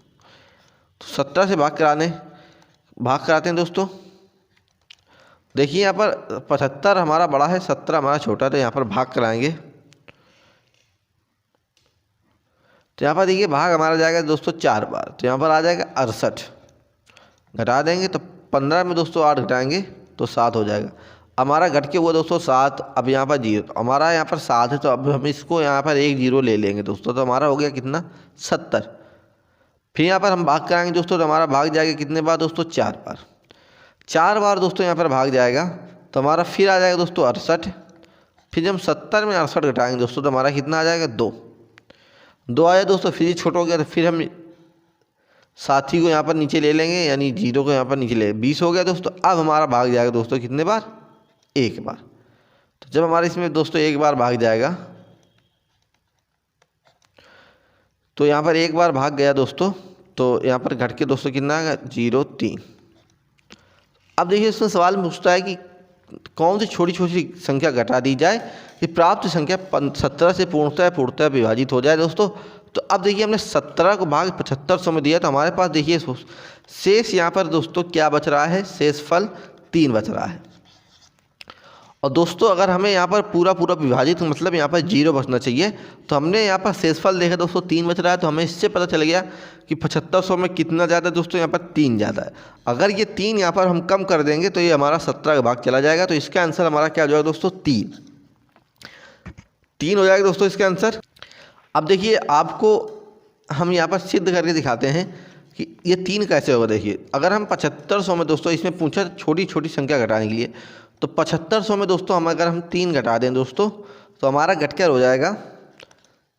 तो 17 से भाग कराते हैं दोस्तों। देखिए यहाँ पर 75 हमारा बड़ा है, 17 हमारा छोटा, तो यहाँ पर भाग कराएंगे, तो यहाँ पर देखिए भाग हमारा जाएगा दोस्तों 4 बार, तो यहाँ पर आ जाएगा 68, घटा देंगे तो 15 में दोस्तों 8 घटाएंगे तो 7 हो जाएगा। हमारा घट के हुआ दोस्तों 7, अब यहाँ पर 0, तो हमारा यहाँ पर 7 है, तो अब हम इसको यहाँ पर 1 0 ले लेंगे दोस्तों, तो हमारा हो गया कितना 70। फिर यहाँ पर हम भाग कराएंगे दोस्तों, तो हमारा भाग जाएगा कितने बार दोस्तों 4 बार, 4 बार दोस्तों यहाँ पर भाग जाएगा, तो हमारा फिर आ जाएगा दोस्तों 68। फिर जब हम 70 में 68 घटाएंगे दोस्तों, तो हमारा कितना आ जाएगा 2 आया दोस्तों। फिर ये छोटा हो गया, तो फिर हम साथी को यहाँ पर नीचे ले लेंगे, यानी 0 को यहाँ पर नीचे ले, 20 हो गया दोस्तों। अब हमारा भाग जाएगा दोस्तों कितने बार, 1 बार। तो जब हमारे इसमें दोस्तों 1 बार भाग जाएगा, तो यहाँ पर 1 बार भाग गया दोस्तों, तो यहाँ पर घट के दोस्तों कितना आएगा 0 3। अब देखिए इसमें सवाल पूछता है कि कौन सी छोटी छोटी संख्या घटा दी जाए कि प्राप्त संख्या 17 से पूर्णतः विभाजित हो जाए दोस्तों। तो अब देखिए हमने 17 को भाग 7500 में दिया, तो हमारे पास देखिए शेष यहाँ पर दोस्तों क्या बच रहा है, शेषफल 3 बच रहा है। और दोस्तों अगर हमें यहाँ पर पूरा विभाजित मतलब यहाँ पर 0 बचना चाहिए, तो हमने यहाँ पर शेषफल देखा दोस्तों 3 बच रहा है, तो हमें इससे पता चल गया कि 7500 में कितना ज़्यादा है दोस्तों, यहाँ पर 3 ज़्यादा है। अगर ये 3 यहाँ पर हम कम कर देंगे तो ये हमारा 17 का भाग चला जाएगा, तो इसका आंसर हमारा क्या हो जाएगा दोस्तों 3 हो जाएगा दोस्तों इसका आंसर। अब देखिए आपको हम यहाँ पर सिद्ध करके दिखाते हैं कि ये 3 कैसे होगा। देखिए अगर हम 7500 में दोस्तों इसमें पूछा छोटी छोटी संख्या घटाने के लिए, तो 7500 में दोस्तों अगर हम 3 घटा दें दोस्तों, तो हमारा घटकर हो जाएगा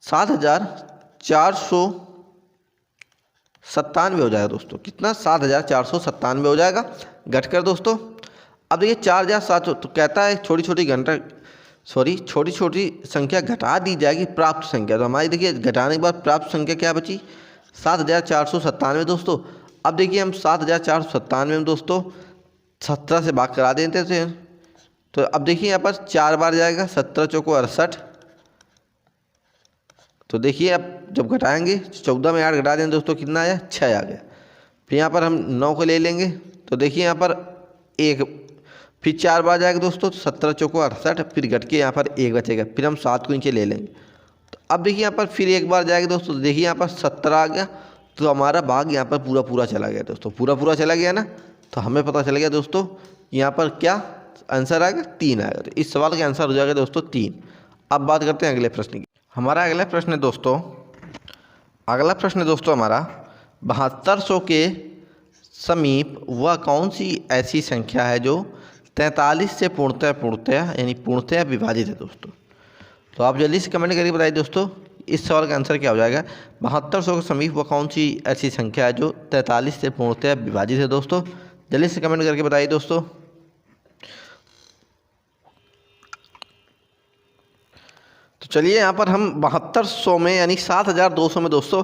7,497 हो जाएगा दोस्तों। कितना? 7,497 हो जाएगा घटकर दोस्तों। अब देखिए 4,700 तो कहता है छोटी छोटी संख्या घटा दी जाएगी प्राप्त संख्या। तो हमारी देखिए घटाने के बाद प्राप्त संख्या क्या बची? 7,497 दोस्तों। अब देखिए हम 7,497 में दोस्तों 17 से भाग करा देते थे। तो अब देखिए यहाँ पर 4 बार जाएगा, 17 चौको 68। तो देखिए अब जब घटाएंगे 14 में 8 घटा देंगे दोस्तों, कितना आया? 6 आ गया। फिर यहाँ पर हम 9 को ले लेंगे, तो देखिए यहाँ पर 1, फिर 4 बार जाएगा दोस्तों, 17 चौको 68, फिर घट के यहाँ पर 1 बचेगा। फिर हम 7 को नीचे ले लेंगे। तो अब देखिए यहाँ पर फिर 1 बार जाएगा दोस्तों, देखिए यहाँ पर 17 आ गया। तो हमारा भाग यहाँ पर पूरा चला गया दोस्तों, पूरा चला गया ना। तो हमें पता चल गया दोस्तों यहाँ पर क्या आंसर आएगा? 3 आएगा। तो इस सवाल का आंसर हो जाएगा दोस्तों 3। अब बात करते हैं अगले प्रश्न की। हमारा अगला प्रश्न है दोस्तों हमारा 7200 के समीप वह कौन सी ऐसी संख्या है जो 43 से पूर्णतः यानी पूर्णतः विभाजित है दोस्तों। तो आप जल्दी से कमेंट करके बताइए दोस्तों इस सवाल का आंसर क्या हो जाएगा। 7200 के समीप वह कौन सी ऐसी संख्या है जो 43 से पूर्णतः विभाजित है दोस्तों। जल्दी से कमेंट करके बताइए दोस्तों। तो चलिए यहाँ पर हम 7200 में यानी 7200 में दोस्तों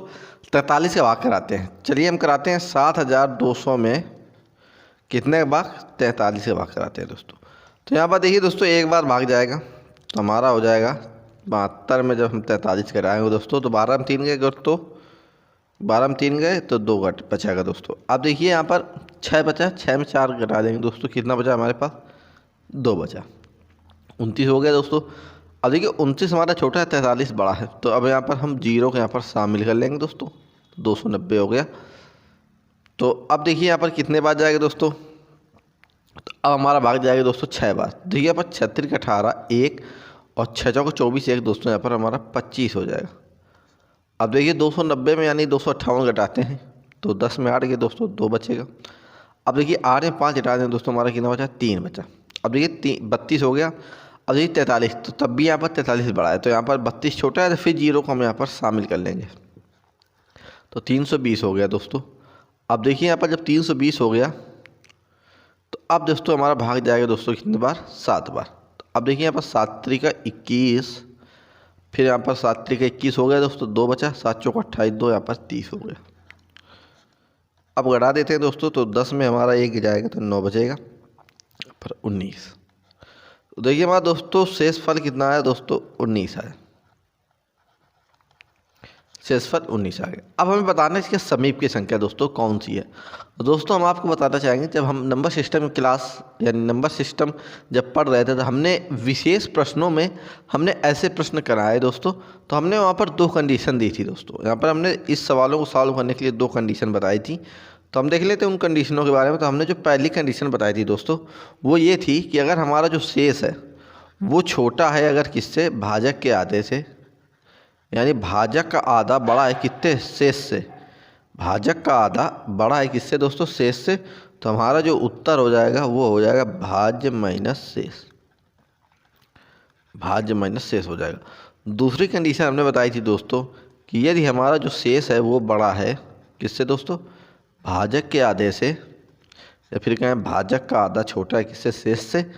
43 का भाग कराते हैं। चलिए हम कराते हैं 7200 में कितने का भाग? 43 का भाग कराते हैं दोस्तों। तो यहाँ पर देखिए दोस्तों 1 बार भाग जाएगा, तो हमारा हो जाएगा 72 में जब हम 43 कराएंगे दोस्तों, तो 12 में 3 गए दोस्तों, 12 में 3 गए तो 2 बचेगा दोस्तों। अब देखिए यहाँ पर 6 बचा, 6 में 4 घटा देंगे दोस्तों, कितना बचा हमारे पास? 2 बचा, 29 हो गया दोस्तों। अब देखिए 29 हमारा छोटा है, 43 बड़ा है। तो अब यहाँ पर हम जीरो को यहाँ पर शामिल कर लेंगे दोस्तों, 290 हो गया। तो अब देखिए यहाँ पर कितने बार जाएगा दोस्तों? तो अब हमारा भाग जाएगा दोस्तों 6 बार। देखिए यहाँ पर 36 का 18 1 और 6 चौको 24 1 दोस्तों, यहाँ पर हमारा 25 हो जाएगा। अब देखिए 290 में यानी 258 घटाते हैं, तो 10 में 8 गए दोस्तों, 2 बचेगा। अब देखिए 8 में 5 घटा दें दोस्तों, हमारा कितना बचा? 3 बचा। अब देखिए 32 हो गया। अब देखिए 43, तो तब भी यहाँ पर 43 बड़ा है, तो यहाँ पर 32 छोटा है, तो फिर जीरो को हम यहाँ पर शामिल कर लेंगे, तो 320 हो गया दोस्तों। अब देखिए यहाँ पर जब 320 हो गया तो अब दोस्तों हमारा भाग जाएगा दोस्तों कितने बार? 7 बार। तो अब देखिए यहाँ पर 7 त्रिका 21, फिर यहाँ पर 7 त्रिका 21 हो गया दोस्तों, 2 बचा, 7 चौको 28 2, यहाँ पर 30 हो गया। अब घटा देते हैं दोस्तों, तो 10 में हमारा 1 जाएगा तो 9 बचेगा, पर 19। तो देखिए हमारा दोस्तों शेष फल कितना आया दोस्तों? 19 आया, शेषफल 19 आ गया। अब हमें बताना है इसके समीप की संख्या दोस्तों कौन सी है। तो दोस्तों हम आपको बताना चाहेंगे, जब हम नंबर सिस्टम क्लास यानी नंबर सिस्टम जब पढ़ रहे थे तो हमने विशेष प्रश्नों में हमने ऐसे प्रश्न कराए दोस्तों। तो हमने वहाँ पर 2 कंडीशन दी थी दोस्तों। यहाँ पर हमने इस सवालों को सॉल्व करने के लिए 2 कंडीशन बताई थी। तो हम देख लेते हैं उन कंडीशनों के बारे में। तो हमने जो पहली कंडीशन बताई थी दोस्तों वो ये थी कि अगर हमारा जो शेष है वो छोटा है अगर किससे? भाजक के आधे से, यानी भाजक का आधा बड़ा है कितने? शेष से। भाजक का आधा बड़ा है किससे दोस्तों? शेष से। तो हमारा जो उत्तर हो जाएगा वो हो जाएगा भाज्य माइनस शेष, भाज्य माइनस शेष हो जाएगा। दूसरी कंडीशन हमने बताई थी दोस्तों कि यदि हमारा जो शेष है वो बड़ा है किससे दोस्तों? भाजक के आधे से, या फिर कहें भाजक का आधा छोटा है किससे? शेष से।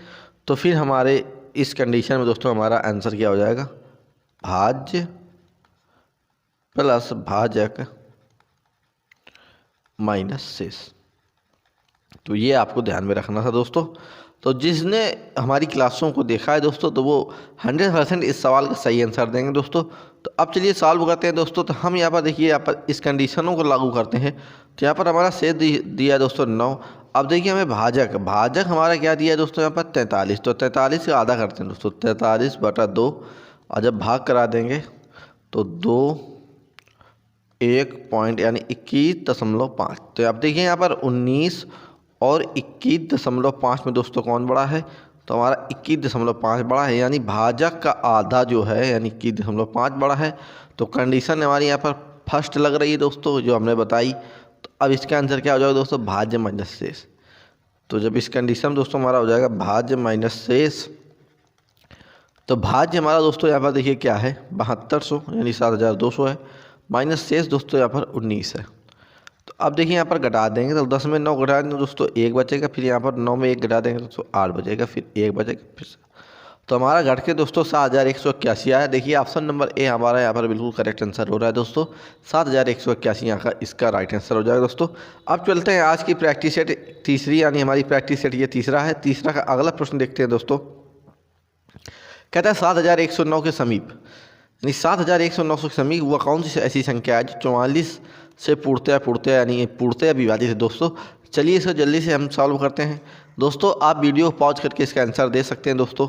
तो फिर हमारे इस कंडीशन में दोस्तों हमारा आंसर क्या हो जाएगा? भाज्य प्लस भाजक माइनस शेष। तो ये आपको ध्यान में रखना था दोस्तों। तो जिसने हमारी क्लासों को देखा है दोस्तों तो वो 100% इस सवाल का सही आंसर देंगे दोस्तों। तो अब चलिए सॉल्व करते हैं दोस्तों। तो हम यहाँ पर देखिए यहाँ पर इस कंडीशनों को लागू करते हैं। तो यहाँ पर हमारा शेष दिया दोस्तों 9। अब देखिए हमें भाजक हमारा क्या दिया दोस्तों? यहाँ पर 43। तो 43 का आधा करते हैं दोस्तों, 43/2, और जब भाग करा देंगे तो 2 1 पॉइंट यानी 21.5। तो आप देखिए यहाँ पर 19 और 21.5 में दोस्तों कौन बड़ा है? तो हमारा 21.5 बड़ा है, यानी भाजक का आधा जो है यानी 21.5 बड़ा है। तो कंडीशन हमारी यहाँ पर फर्स्ट लग रही है दोस्तों जो हमने बताई। तो अब इसका आंसर क्या हो जाएगा दोस्तों? भाज्य माइनस शेष। तो जब इस कंडीशन में दोस्तों हमारा हो जाएगा भाज्य माइनस शेष, तो तो भाज्य हमारा दोस्तों यहाँ पर देखिए क्या है 7200 यानी 7200 है, माइनस शेष दोस्तों यहाँ पर 19 है। तो अब देखिए यहाँ पर घटा देंगे तो 10 में 9 घटा देंगे दोस्तों 1 बचेगा, फिर यहाँ पर 9 में 1 घटा देंगे दोस्तों 8 बचेगा, फिर 1 बचेगा, फिर तो हमारा घट के दोस्तों 7181 आया। देखिए ऑप्शन नंबर ए हमारा यहाँ पर बिल्कुल करेक्ट आंसर हो रहा है दोस्तों, 7181 यहाँ का इसका राइट आंसर हो जाएगा दोस्तों। अब चलते हैं आज की प्रैक्टिस सेट तीसरी, यानी हमारी प्रैक्टिस सेट ये तीसरा है। तीसरा का अगला प्रश्न देखते हैं दोस्तों। कहता है 7109 के समीप, यानी 7109 के समीप वह कौन सी ऐसी संख्या है जो 44 से पूर्णतया यानी पूर्णतया विभाजित है दोस्तों। चलिए इसको जल्दी से हम सॉल्व करते हैं दोस्तों। आप वीडियो पॉज करके इसका आंसर दे सकते हैं दोस्तों,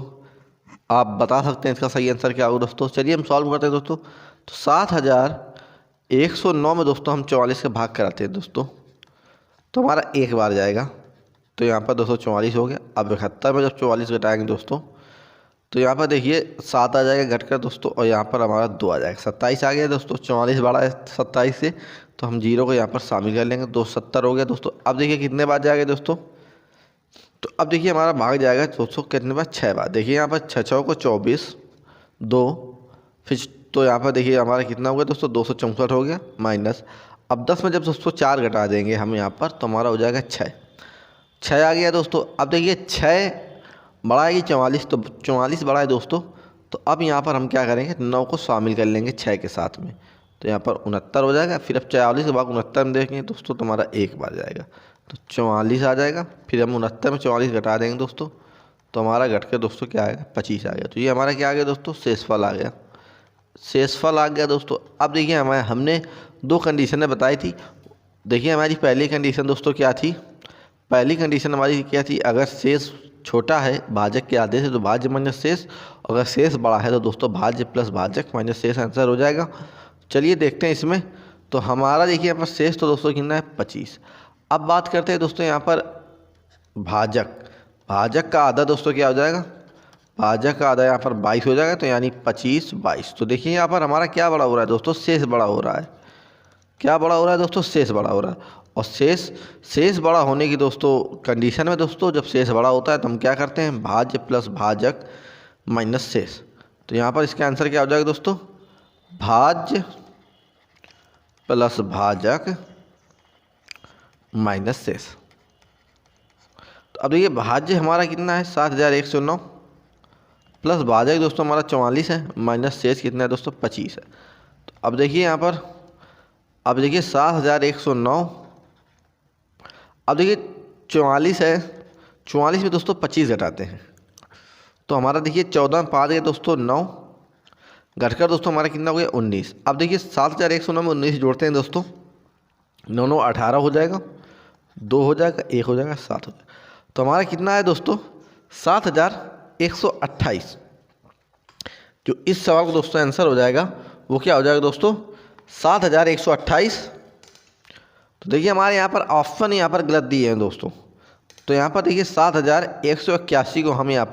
आप बता सकते हैं इसका सही आंसर क्या होगा दोस्तों। चलिए हम सॉल्व करते हैं दोस्तों। तो 7109 में दोस्तों हम 44 का भाग कराते हैं दोस्तों, तो हमारा एक बार जाएगा, तो यहाँ पर दोस्तों 44 हो गया। अब 71 में जब 44 घटाएंगे दोस्तों तो यहाँ पर देखिए 7 आ जाएगा घटकर दोस्तों, और यहाँ पर हमारा 2 आ जाएगा, 27 आ गया दोस्तों। 44 बड़ा है 27 से, तो हम 0 को यहाँ पर शामिल कर लेंगे, 270 हो गया दोस्तों। अब देखिए कितने बार जाएगा दोस्तों, तो अब देखिए हमारा भाग जाएगा दोस्तों कितने बार, 6 बार। देखिए यहाँ पर 6 6 को 24, 2 फिर तो यहाँ पर देखिए हमारा कितना हो गया दोस्तों 264 हो गया माइनस। अब 10 में जब दोस्तों 4 घटा देंगे हम यहाँ पर तो हमारा हो जाएगा 6 आ गया दोस्तों। अब देखिए 6 बड़ा है 44, तो 44 बड़ा है दोस्तों। तो अब यहाँ पर हम क्या करेंगे 9 को शामिल कर लेंगे 6 के साथ में, तो यहाँ पर 69 हो जाएगा। फिर अब 44 के बाद 69 में देखेंगे दोस्तों तो हमारा एक बार जाएगा, तो 44 आ जाएगा। फिर हम 69 में 44 घटा देंगे दोस्तों, तो हमारा घट के दोस्तों क्या आएगा 25 आ गया। तो ये हमारा क्या आ गया दोस्तों शेषफल आ गया, शेषफल आ गया दोस्तों। अब देखिए हमने 2 कंडीशनें बताई थी। देखिए हमारी पहली कंडीशन दोस्तों क्या थी, पहली कंडीशन हमारी क्या थी, अगर शेष छोटा है भाजक के आधे से तो भाज्य माइनस शेष, अगर शेष बड़ा है तो दोस्तों भाज्य प्लस भाजक माइनस शेष आंसर हो जाएगा। चलिए देखते हैं इसमें। तो हमारा देखिए यहाँ पर शेष तो दोस्तों कितना है 25। अब बात करते हैं दोस्तों यहाँ पर भाजक, भाजक का आधा दोस्तों क्या हो जाएगा, भाजक का आधा यहाँ पर 22 हो जाएगा, तो यानी 25 22। तो देखिए यहाँ पर हमारा क्या बड़ा हो रहा है दोस्तों, शेष बड़ा हो रहा है। क्या बड़ा हो रहा है दोस्तों, शेष बड़ा हो रहा है। और शेष बड़ा होने की दोस्तों कंडीशन में दोस्तों जब शेष बड़ा होता है तो हम क्या करते हैं भाज्य प्लस भाजक माइनस शेष। तो यहाँ पर इसका आंसर क्या हो जाएगा दोस्तों, भाज्य प्लस भाजक माइनस शेष। तो अब देखिए भाज्य हमारा कितना है 7109, प्लस भाजक दोस्तों हमारा 44 है, माइनस शेष कितना है दोस्तों 25 है। तो अब देखिए यहाँ पर, अब देखिए 7109, अब देखिए 44 है, 44 में दोस्तों 25 घटाते हैं तो हमारा देखिए 14 में 5 गए दोस्तों 9, घटकर दोस्तों हमारा कितना हो गया 19। अब देखिए 7109 में 19 जोड़ते हैं दोस्तों, 9 9 18 हो जाएगा, 2 हो जाएगा, 1 हो जाएगा, 7 हो जाएगा। तो हमारा कितना है दोस्तों 7128। जो इस सवाल का दोस्तों आंसर हो जाएगा वो क्या हो जाएगा दोस्तों 7128। तो देखिए हमारे यहाँ पर ऑप्शन यहाँ पर गलत दिए हैं दोस्तों। तो यहाँ पर देखिए 7181 को हम यहाँ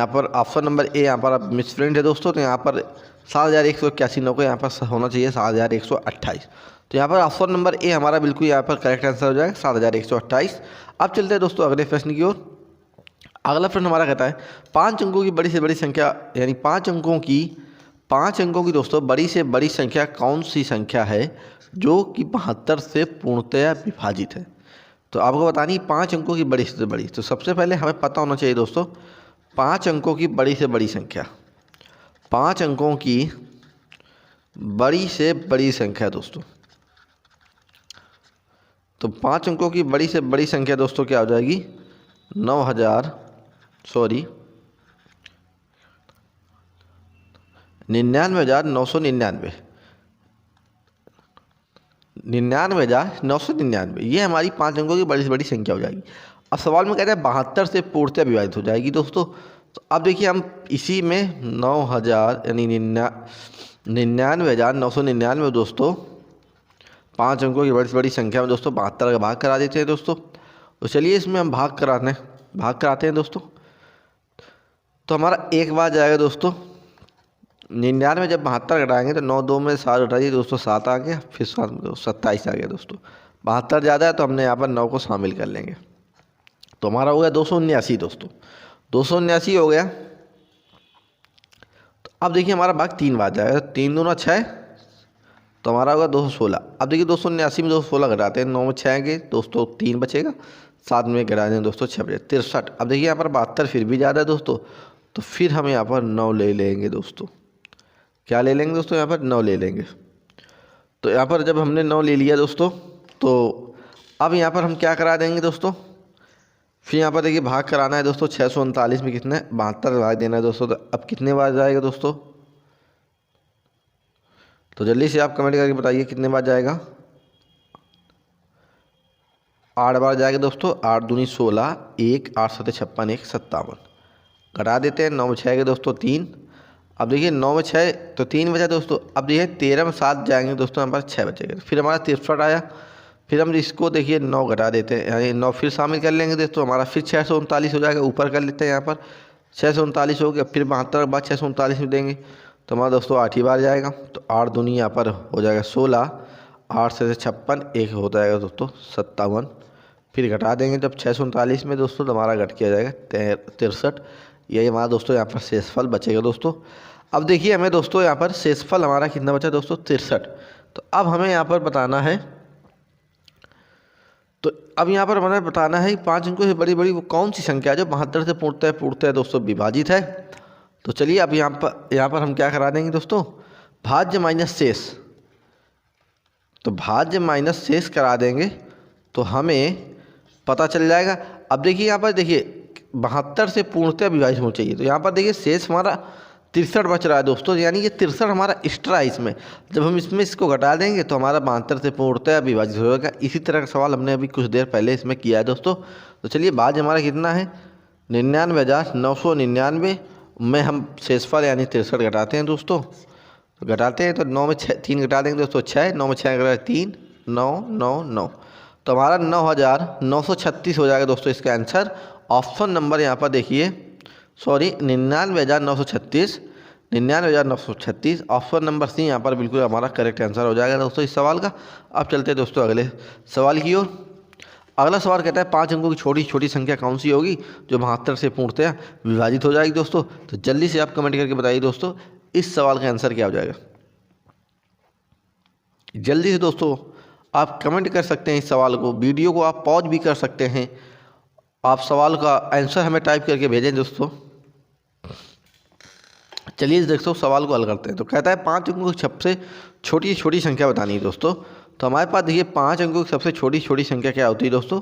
पर ऑप्शन नंबर ए यहाँ पर मिसप्रिंट है दोस्तों। तो यहाँ पर 7181 को यहाँ पर होना चाहिए 7128। तो यहाँ पर ऑप्शन नंबर ए हमारा बिल्कुल यहाँ पर करेक्ट आंसर हो जाएगा 7128। अब चलते हैं दोस्तों अगले प्रश्न की ओर। अगला प्रश्न हमारा कहता है 5 अंकों की बड़ी से बड़ी संख्या, यानी 5 अंकों की दोस्तों बड़ी से बड़ी संख्या कौन सी संख्या है जो कि 72 से पूर्णतया विभाजित है। तो आपको बतानी 5 अंकों की बड़ी से बड़ी। तो सबसे पहले हमें पता होना चाहिए दोस्तों 5 अंकों की बड़ी से बड़ी संख्या, 5 अंकों की बड़ी से बड़ी संख्या दोस्तों। तो 5 अंकों की बड़ी से बड़ी संख्या दोस्तों क्या हो जाएगी 99,999। 99,999 ये हमारी 5 अंकों की बड़ी से बड़ी संख्या हो जाएगी। अब सवाल में कहते हैं 72 से पूर्णतया विभाजित हो जाएगी दोस्तों। तो अब देखिए हम इसी में 9,000 यानी 99,999 दोस्तों 5 अंकों की बड़ी से बड़ी संख्या में दोस्तों 72 का भाग करा देते हैं दोस्तों। तो चलिए इसमें हम भाग कराते हैं दोस्तों। तो हमारा एक बार जाएगा दोस्तों 99 जब 72 घटाएंगे तो 9 2 में 7 घटाइए दोस्तों 7 आ गया, फिर 27 आ गया दोस्तों। 72 ज़्यादा है तो हमने यहाँ पर 9 को शामिल कर लेंगे, तो हमारा हो गया 279 दोस्तों। 279 हो गया। अब देखिए हमारा भाग 3 बार जाएगा, 3 दूना 6, तो हमारा होगा 216। अब देखिए 279 में 216 घटाते हैं, 9 में 6 आएंगे दोस्तों, 3 बचेगा, 7 में घटा दें दोस्तों 6 बचे 63। अब देखिए यहाँ पर 72 फिर भी ज़्यादा है दोस्तों, तो फिर हम यहाँ पर 9 ले लेंगे दोस्तों। क्या ले लेंगे दोस्तों? यहाँ पर 9 ले लेंगे। तो यहाँ पर जब हमने 9 ले लिया दोस्तों, तो अब यहाँ पर हम क्या करा देंगे दोस्तों, फिर यहाँ पर देखिए भाग कराना है दोस्तों। 639 में कितने 72 भाग देना है दोस्तों, तो अब कितने बार जाएगा दोस्तों? तो जल्दी से आप कमेंट करके बताइए कितने बार जाएगा। 8 बार जाएगा दोस्तों। 8 दूनी 16, 1 8 7 56, 1 57। घटा देते हैं, 9 में 6 के दोस्तों 3। अब देखिए 9 में 6 तो 3 बचा दोस्तों। अब देखिए 13 में 7 जाएंगे दोस्तों, हमारे पास 6 बचेगा। फिर हमारा 63 आया, फिर हम इसको देखिए 9 घटा देते हैं, यानी 9 फिर शामिल कर लेंगे दोस्तों, हमारा फिर 639 हो जाएगा। ऊपर कर लेते हैं, यहाँ पर 639 हो गया। फिर 72 के बाद 639 में देंगे, तो हमारा दोस्तों 8 ही बार जाएगा। तो 8 दूनी यहाँ पर हो जाएगा 16, 8 से 56, 1 हो जाएगा दोस्तों 57। फिर घटा देंगे जब 639 में दोस्तों, तो हमारा घट किया जाएगा 63। यही हमारा दोस्तों यहाँ पर शेषफल बचेगा दोस्तों। अब देखिए हमें दोस्तों यहाँ पर शेषफल हमारा कितना बचा दोस्तों? 63। तो अब हमें यहाँ पर बताना है, तो अब यहाँ पर हमें बताना है 5 अंकों से बड़ी बड़ी वो कौन सी संख्या है जो 72 से पूर्णतः दोस्तों विभाजित है। तो चलिए अब यहाँ पर हम क्या करा देंगे दोस्तों, भाज्य माइनस शेष। तो भाज्य माइनस शेष करा देंगे तो हमें पता चल जाएगा। अब देखिए यहाँ पर देखिए 72 से पूर्णतः विभाजित होना चाहिए, तो यहाँ पर देखिए शेष हमारा 63 बच रहा है दोस्तों, यानी ये 63 हमारा एक्स्ट्रा है इसमें। जब हम इसमें इसको घटा देंगे तो हमारा 72 से पूर्णतः विभाजित हो जाएगा। इसी तरह का सवाल हमने अभी कुछ देर पहले इसमें किया है दोस्तों। तो चलिए भाज्य हमारा कितना है? 99,999 में हम शेषफल यानी 63 घटाते हैं दोस्तों। तो घटाते हैं तो 9 में 6 3 घटा देंगे दोस्तों 6, 9 में 6 घटा 3, 9 9 9, तो हमारा 9,936 हो जाएगा दोस्तों इसका आंसर। ऑप्शन नंबर यहाँ पर देखिए, सॉरी 99,936, 99,936 ऑप्शन नंबर सी यहाँ पर बिल्कुल हमारा करेक्ट आंसर हो जाएगा दोस्तों इस सवाल का। अब चलते हैं दोस्तों अगले सवाल की ओर। अगला सवाल कहता है 5 अंकों की छोटी छोटी संख्या कौन सी होगी जो 72 से पूर्णतः विभाजित हो जाएगी दोस्तों। तो जल्दी से आप कमेंट करके बताइए दोस्तों इस सवाल का आंसर क्या हो जाएगा। जल्दी से दोस्तों आप कमेंट कर सकते हैं इस सवाल को, वीडियो को आप पॉज भी कर सकते हैं, आप सवाल का आंसर हमें टाइप करके भेजें दोस्तों। चलिए दोस्तों सवाल को हल करते हैं। तो कहता है 5 अंकों की सबसे छोटी छोटी संख्या बतानी है दोस्तों। तो हमारे पास देखिए 5 अंकों की सबसे छोटी छोटी संख्या क्या होती है दोस्तों?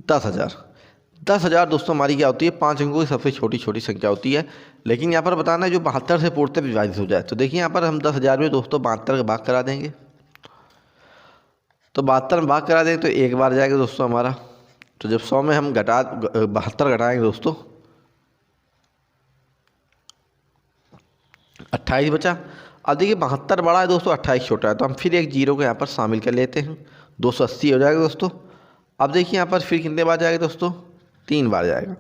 10,000। 10,000 दोस्तों हमारी क्या होती है? 5 अंकों की सबसे छोटी छोटी संख्या होती है। लेकिन यहाँ पर बताना है जो 72 से पूर्णतः विभाजित हो जाए। तो देखिए यहाँ पर हम 10,000 में दोस्तों 72 का भाग करा देंगे। तो 72 में भाग करा देंगे तो 1 बार जाएगा दोस्तों हमारा। तो जब 100 में हम 72 घटाएंगे दोस्तों 28 बचा। अब देखिए 72 बड़ा है दोस्तों, 28 छोटा है, तो हम फिर एक जीरो को यहाँ पर शामिल कर लेते हैं, 280 हो जाएगा दोस्तों। अब देखिए यहाँ पर फिर कितने बार जाएगा दोस्तों? 3 बार जाएगा।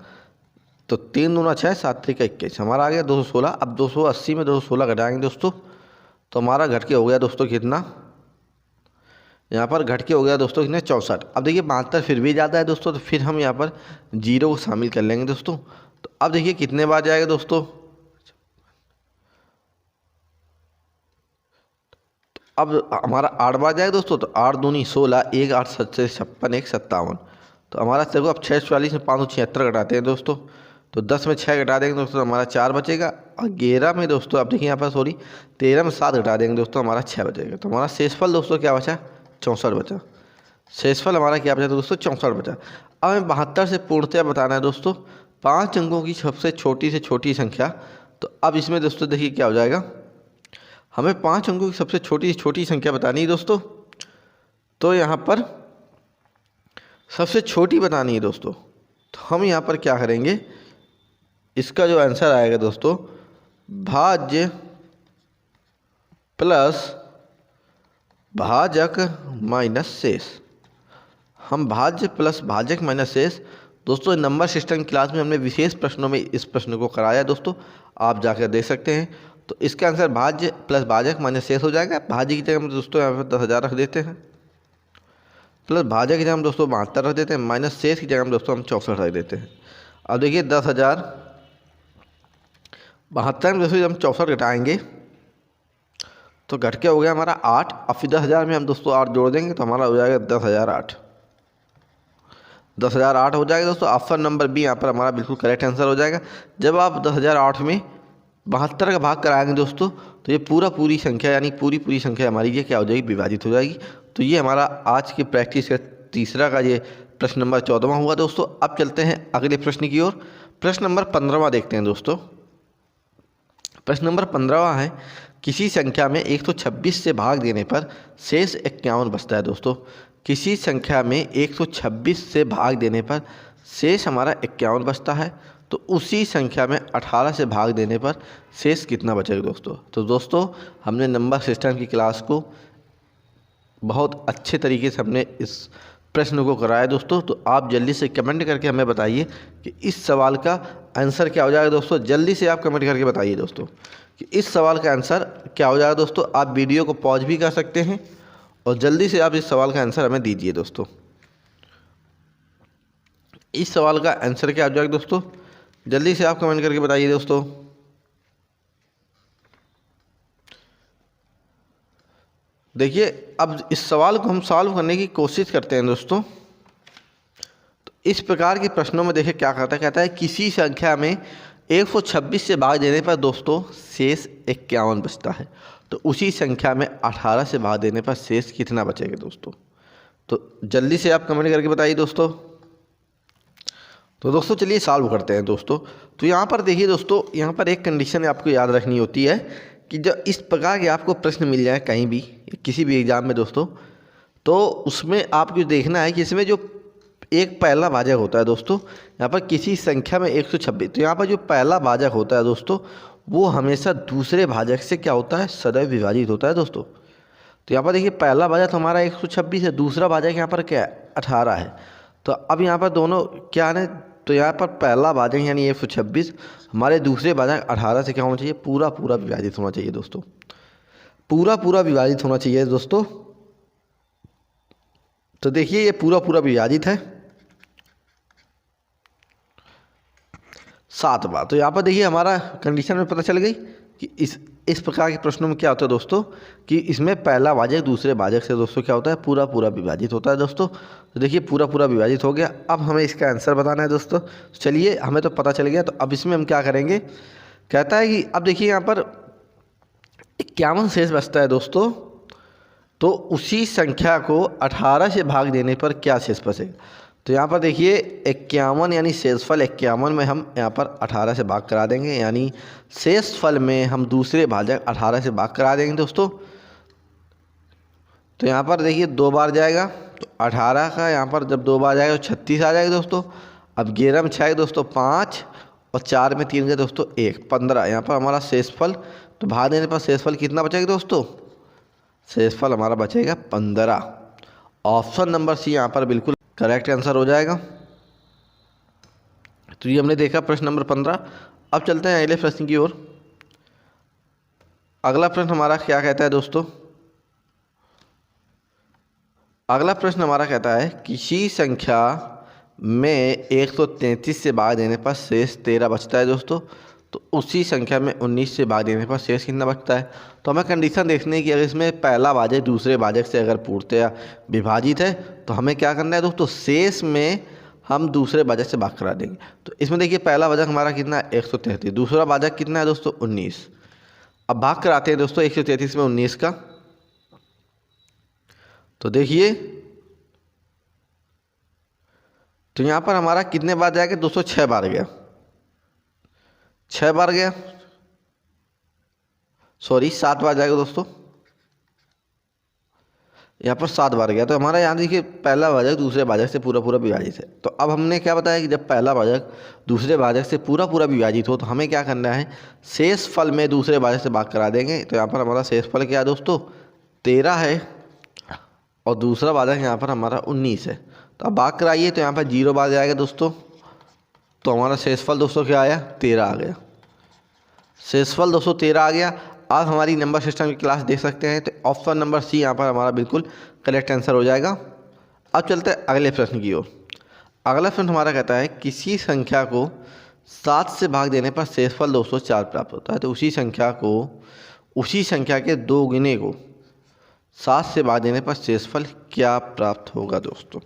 तो 3 दूना 6, 7 3 21, हमारा आ गया 216। अब 280 में 216 घटाएंगे दोस्तों तो हमारा घट के हो गया दोस्तों कितना? यहाँ पर घट के हो गया दोस्तों कितने? 64। अब देखिए 72 फिर भी ज़्यादा है दोस्तों, तो फिर हम यहाँ पर जीरो को शामिल कर लेंगे दोस्तों। तो अब देखिए कितने बार जाएगा दोस्तों? अब हमारा 8 बार जाएगा दोस्तों। तो 8 दूनी 16, 1 8 7 से 56, 1 57। तो हमारा देखो अब 644 में 576 घटाते हैं दोस्तों। तो 10 में 6 घटा देंगे दोस्तों, हमारा 4 बचेगा। और 11 में दोस्तों अब देखिए यहाँ पर सॉरी 13 में 7 घटा देंगे दोस्तों, हमारा 6 बचेगा। तो हमारा शेषफल दोस्तों क्या बचा? 64 बचा। शेषफल हमारा क्या बचा दोस्तों? 64 बचा। अब हमें 72 से पूर्णतः बताना है दोस्तों 5 अंकों की सबसे छोटी से छोटी संख्या। तो अब इसमें दोस्तों देखिए क्या हो जाएगा, हमें 5 अंकों की सबसे छोटी से छोटी संख्या बतानी है दोस्तों। तो यहाँ पर सबसे छोटी बतानी है दोस्तों। तो हम यहाँ पर क्या करेंगे, इसका जो आंसर आएगा दोस्तों भाज्य प्लस भाजक माइनस शेष। हम भाज्य प्लस भाजक माइनस शेष दोस्तों नंबर सिस्टम क्लास में हमने विशेष प्रश्नों में इस प्रश्न को कराया दोस्तों, आप जाकर देख सकते हैं। तो इसका आंसर भाज्य प्लस भाजक माइनस शेष हो जाएगा। भाज्य की जगह हम दोस्तों यहाँ पर 10,000 रख देते हैं, प्लस भाजक की जगह हम दोस्तों 72 रख देते हैं, माइनस शेष की जगह हम दोस्तों हम 64 रख देते हैं। अब देखिए 10,000 72 में दोस्तों जब हम 64 घटाएंगे तो घट के हो गया हमारा 8। अब फिर 10,000 में हम दोस्तों 8 जोड़ देंगे तो हमारा हो जाएगा 10,008। 10,008 हो जाएगा दोस्तों। ऑप्शन नंबर बी यहाँ पर हमारा बिल्कुल करेक्ट आंसर हो जाएगा। जब आप 10,008 में 72 का भाग कराएंगे दोस्तों तो ये पूरी संख्या यानी पूरी संख्या हमारी ये क्या हो जाएगी, विभाजित हो जाएगी। तो ये हमारा आज की प्रैक्टिस का तीसरा का ये प्रश्न नंबर 14वां हुआ दोस्तों। अब चलते हैं अगले प्रश्न की ओर। प्रश्न नंबर 15वां देखते हैं दोस्तों। प्रश्न नंबर 15वां है, किसी संख्या में 126 से भाग देने पर शेष 51 बचता है दोस्तों। किसी संख्या में 126 से भाग देने पर शेष हमारा 51 बचता है, तो उसी संख्या में 18 से भाग देने पर शेष कितना बचेगा दोस्तों। तो दोस्तों हमने नंबर सिस्टम की क्लास को बहुत अच्छे तरीके से हमने इस प्रश्न को कराया दोस्तों। तो आप जल्दी से कमेंट करके हमें बताइए कि इस सवाल का आंसर क्या हो जाएगा दोस्तों। जल्दी से आप कमेंट करके बताइए दोस्तों कि इस सवाल का आंसर क्या हो जाएगा दोस्तों। आप वीडियो को पॉज भी कर सकते हैं और जल्दी से आप इस सवाल का आंसर हमें दीजिए दोस्तों। इस सवाल का आंसर क्या हो जाएगा दोस्तों, जल्दी से आप कमेंट करके बताइए दोस्तों। देखिए अब इस सवाल को हम सॉल्व करने की कोशिश करते हैं दोस्तों। तो इस प्रकार के प्रश्नों में देखिए क्या कहता है किसी संख्या में 126 से भाग देने पर दोस्तों शेष 51 बचता है, तो उसी संख्या में 18 से भाग देने पर शेष कितना बचेगा दोस्तों। तो जल्दी से आप कमेंट करके बताइए दोस्तों। तो दोस्तों चलिए सॉल्व करते हैं दोस्तों। तो यहाँ पर देखिए दोस्तों, यहाँ पर एक कंडीशन आपको याद रखनी होती है कि जब इस प्रकार के आपको प्रश्न मिल जाए कहीं भी किसी भी एग्ज़ाम में दोस्तों, तो उसमें आपको देखना है कि इसमें जो एक पहला भाजक होता है दोस्तों, यहाँ पर किसी संख्या में 126, तो यहाँ पर जो पहला भाजक होता है दोस्तों वो हमेशा दूसरे भाजक से क्या होता है, सदैव विभाजित होता है दोस्तों। तो यहाँ पर देखिए पहला भाजक हमारा 126 है, दूसरा भाजक यहाँ पर क्या है, 18 है। तो अब यहाँ पर दोनों क्या है, तो यहाँ पर पहला भाजक यानी 126 हमारे दूसरे भाजक 18 से क्या होना चाहिए, पूरा विभाजित होना चाहिए दोस्तों। पूरा विभाजित होना चाहिए दोस्तों। तो देखिए ये पूरा विभाजित है 7 बार। तो यहाँ पर देखिए हमारा कंडीशन में पता चल गई कि इस प्रकार के प्रश्नों में क्या होता है दोस्तों कि इसमें पहला भाजक दूसरे भाजक से दोस्तों क्या होता है, पूरा विभाजित होता है दोस्तों। तो देखिए पूरा विभाजित हो गया। अब हमें इसका आंसर बताना है दोस्तों। चलिए हमें तो पता चल गया, तो अब इसमें हम क्या करेंगे, कहता है कि अब देखिए यहाँ पर 51 शेष बचता है दोस्तों, तो उसी संख्या को 18 से भाग देने पर क्या शेष बचेगा। तो यहाँ पर देखिए 51 यानी शेषफल 51 में हम यहाँ पर 18 से भाग करा देंगे, यानी शेषफल में हम दूसरे भाजक 18 से भाग करा देंगे दोस्तों। तो यहाँ पर देखिए 2 बार जाएगा, तो 18 का यहाँ पर जब 2 बार जाएगा तो 36 आ जाएगा दोस्तों। अब 11 में 6 दोस्तों 5 और 4 में 3 गए दोस्तों 1, 15। यहाँ पर हमारा शेषफल, तो भाग देने पर शेषफल कितना बचेगा दोस्तों, शेषफल हमारा बचेगा 15। ऑप्शन नंबर सी यहाँ पर बिल्कुल करेक्ट आंसर हो जाएगा। तो ये हमने देखा प्रश्न नंबर 15। अब चलते हैं अगले प्रश्न की ओर। अगला प्रश्न हमारा क्या कहता है दोस्तों, अगला प्रश्न हमारा कहता है किसी संख्या में 133 से भाग देने पर शेष 13 बचता है दोस्तों, तो उसी संख्या में 19 से भाग देने पर शेष कितना बचता है। तो हमें कंडीशन देखनी है कि अगर इसमें पहला भाजक दूसरे भाजक से अगर पूर्णतया विभाजित है तो हमें क्या करना है दोस्तों, शेष में हम दूसरे भाजक से भाग करा देंगे। तो इसमें देखिए पहला भाजक हमारा कितना है 133, दूसरा भाजक कितना है दोस्तों 19। अब भाग कराते हैं दोस्तों 133 में 19 का। तो देखिए तो यहाँ पर हमारा कितने बार जाएगा दोस्तों, 6 बार गया, 6 बार गया, सॉरी 7 बार जाएगा दोस्तों। यहाँ पर 7 बार गया, तो हमारा यहाँ देखिए पहला भाजक दूसरे भाजक से पूरा विभाजित है। तो अब हमने क्या बताया कि जब पहला भाजक दूसरे भाजक से पूरा विभाजित हो तो हमें क्या करना है, शेष फल में दूसरे भाजक से भाग करा देंगे। तो यहाँ पर हमारा शेष फल क्या है दोस्तों 13 है और दूसरा भाजक यहाँ पर हमारा 19 है। तो अब भाग कराइए तो यहाँ पर 0 बार जाएगा दोस्तों, तो हमारा शेषफल दोस्तों क्या आया 13 आ गया। शेषफल दोस्तों 13 आ गया। आप हमारी नंबर सिस्टम की क्लास देख सकते हैं, तो ऑप्शन नंबर सी यहाँ पर हमारा बिल्कुल करेक्ट आंसर हो जाएगा। अब चलते हैं अगले प्रश्न की ओर। अगला प्रश्न हमारा कहता है किसी संख्या को 7 से भाग देने पर शेषफल दोस्तों 4 प्राप्त होता है। तो उसी संख्या के 2 गुने को 7 से भाग देने पर शेषफल क्या प्राप्त होगा दोस्तों?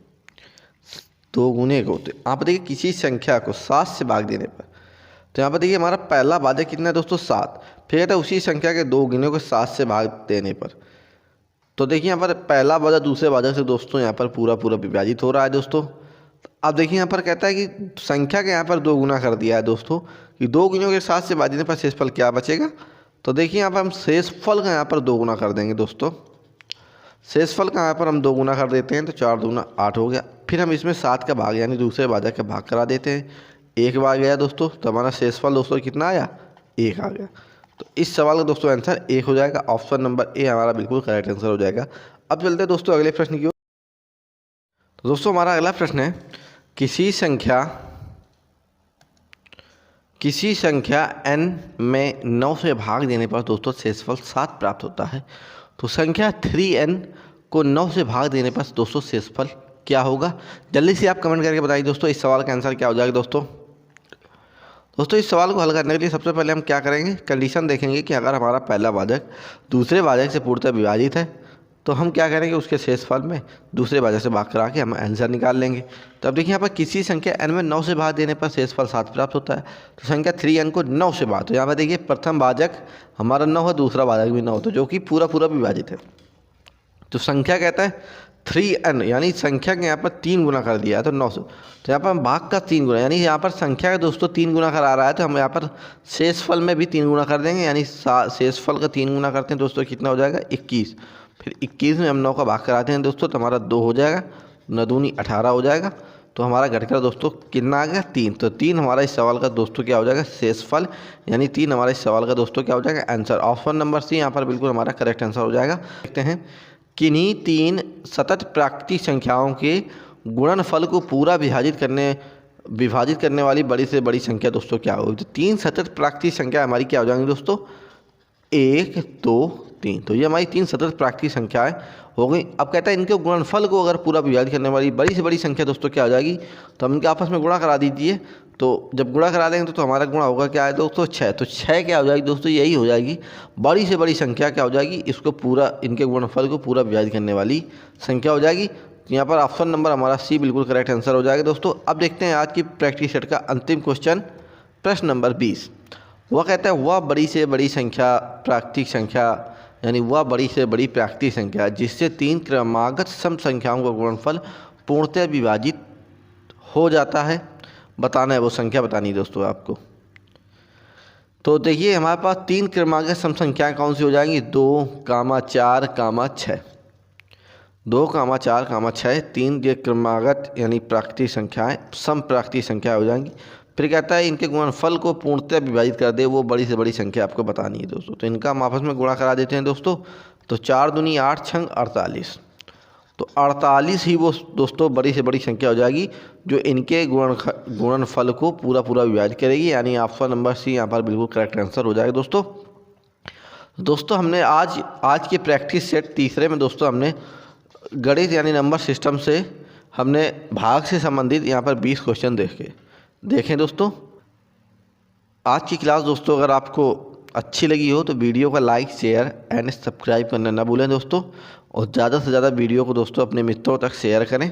2 गुने को, तो यहाँ पर देखिए किसी संख्या को 7 से भाग देने पर, तो यहाँ पर देखिए हमारा पहला भाजक कितना है दोस्तों? 7। फिर कहता है उसी संख्या के 2 गुने को 7 से भाग देने पर, तो देखिए यहाँ पर पहला भाजक दूसरे भाजक से दोस्तों यहाँ पर पूरा पूरा विभाजित हो रहा है दोस्तों। अब देखिए यहाँ पर कहता है कि संख्या के यहाँ पर 2 गुना कर दिया है दोस्तों, कि 2 गुणों के 7 से भाग देने पर शेषफल क्या बचेगा? तो देखिए यहाँ पर हम शेषफल का यहाँ पर 2 गुना कर देंगे दोस्तों। शेषफल का यहाँ पर हम 2 गुना कर देते हैं, तो 4 दूना 8 हो गया। फिर हम इसमें 7 का भाग यानी दूसरे भाजक का भाग करा देते हैं, 1 भाग गया दोस्तों, तो हमारा शेषफल दोस्तों कितना आया? 1 आ गया। तो इस सवाल का दोस्तों आंसर 1 हो जाएगा। ऑप्शन नंबर ए हमारा बिल्कुल करेक्ट आंसर हो जाएगा। अब चलते हैं दोस्तों अगले प्रश्न की ओर। तो दोस्तों हमारा अगला प्रश्न है, किसी संख्या n में 9 से भाग देने पर दोस्तों शेषफल 7 प्राप्त होता है। तो संख्या 3n को 9 से भाग देने पर दोस्तों शेषफल क्या होगा? जल्दी से आप कमेंट करके बताइए दोस्तों इस सवाल का आंसर क्या हो जाएगा दोस्तों। इस सवाल को हल करने के लिए सबसे पहले हम क्या करेंगे? कंडीशन देखेंगे कि अगर हमारा पहला भाजक दूसरे भाजक से पूर्णतः विभाजित है तो हम क्या करेंगे? उसके शेषफल में दूसरे भाजक से भाग करा के हम आंसर निकाल लेंगे। तो अब देखिए यहाँ पर किसी संख्या n में 9 से भाग देने पर शेषफल 7 प्राप्त होता है। तो संख्या 3n को 9 से भाग, तो यहाँ पर देखिए प्रथम भाजक हमारा 9 है, दूसरा भाजक भी 9, तो जो कि पूरा पूरा विभाजित है। तो संख्या कहता है 3n यानी संख्या के यहाँ पर 3 गुना कर दिया है, तो 9 से, तो यहाँ पर हम भाग का 3 गुना, यानी यहाँ पर संख्या का दोस्तों 3 गुना करा रहा है, तो हम यहाँ पर शेषफल में भी 3 गुना कर देंगे, यानी शेषफल का 3 गुना करते हैं दोस्तों, कितना हो जाएगा? 21। फिर 21 में हम 9 का भाग कराते हैं दोस्तों, तो हमारा 2 हो जाएगा, 9 दूनी 18 हो जाएगा। तो हमारा घटकर दोस्तों कितना आ गया? 3। तो 3 हमारा इस सवाल का दोस्तों क्या हो जाएगा? शेषफल, यानी 3 हमारा इस सवाल का दोस्तों क्या हो जाएगा? आंसर। ऑप्शन नंबर सी यहाँ पर बिल्कुल हमारा करेक्ट आंसर हो जाएगा। देखते हैं, किन्हीं 3 सतत प्राकृतिक संख्याओं के गुणनफल को पूरा विभाजित करने वाली बड़ी से बड़ी संख्या दोस्तों क्या होगी? तो 3 सतत प्राकृतिक संख्या हमारी क्या हो जाएंगी दोस्तों? 1, 2, 3। तो ये हमारी 3 सतत प्राकृतिक संख्याएं हो गई। अब कहता है इनके गुणनफल को अगर पूरा विभाजित करने वाली बड़ी से बड़ी संख्या दोस्तों क्या हो जाएगी? तो हम इनके आपस में गुणा करा दीजिए। तो जब गुणा करा देंगे तो हमारा गुणा होगा क्या है दोस्तों? 6। तो 6 क्या हो जाएगी दोस्तों? यही हो जाएगी बड़ी से बड़ी संख्या क्या हो जाएगी? इसको पूरा, इनके गुणनफल को पूरा विभाजित करने वाली संख्या हो जाएगी। तो यहाँ पर ऑप्शन नंबर हमारा सी बिल्कुल करेक्ट आंसर हो जाएगा दोस्तों। अब देखते हैं आज की प्रैक्टिस सेट का अंतिम क्वेश्चन, प्रश्न नंबर 20। वह कहता है वह बड़ी से बड़ी संख्या प्राकृतिक संख्या, यानी वह बड़ी से बड़ी प्राकृतिक संख्या जिससे 3 क्रमागत सम संख्याओं का गुणनफल पूर्णतः विभाजित हो जाता है, बताना है, वो संख्या बतानी है दोस्तों आपको। तो देखिए हमारे पास 3 क्रमागत सम संख्याएं कौन सी हो जाएंगी? 2, 4, 6। 2, 4, 6 3 ये क्रमागत यानी प्राकृतिक संख्याएं सम प्राकृतिक संख्या हो जाएंगी। फिर कहता है इनके गुणनफल को पूर्णतः विभाजित कर दे, वो बड़ी से बड़ी संख्या आपको बतानी है दोस्तों। तो इनका हम आपस में गुणा करा देते हैं दोस्तों। तो 4 दूनी 8, 6 48। तो 48 ही वो दोस्तों बड़ी से बड़ी संख्या हो जाएगी जो इनके गुणनफल को पूरा पूरा विभाजित करेगी, यानी ऑप्शन नंबर सी यहाँ पर बिल्कुल करेक्ट आंसर हो जाएगा दोस्तों। हमने आज के प्रैक्टिस सेट तीसरे में दोस्तों हमने गणित यानी नंबर सिस्टम से हमने भाग से संबंधित यहाँ पर 20 क्वेश्चन देखें दोस्तों। आज की क्लास दोस्तों अगर आपको अच्छी लगी हो तो वीडियो का लाइक, शेयर एंड सब्सक्राइब करना ना भूलें दोस्तों, और ज़्यादा से ज़्यादा वीडियो को दोस्तों अपने मित्रों तक शेयर करें।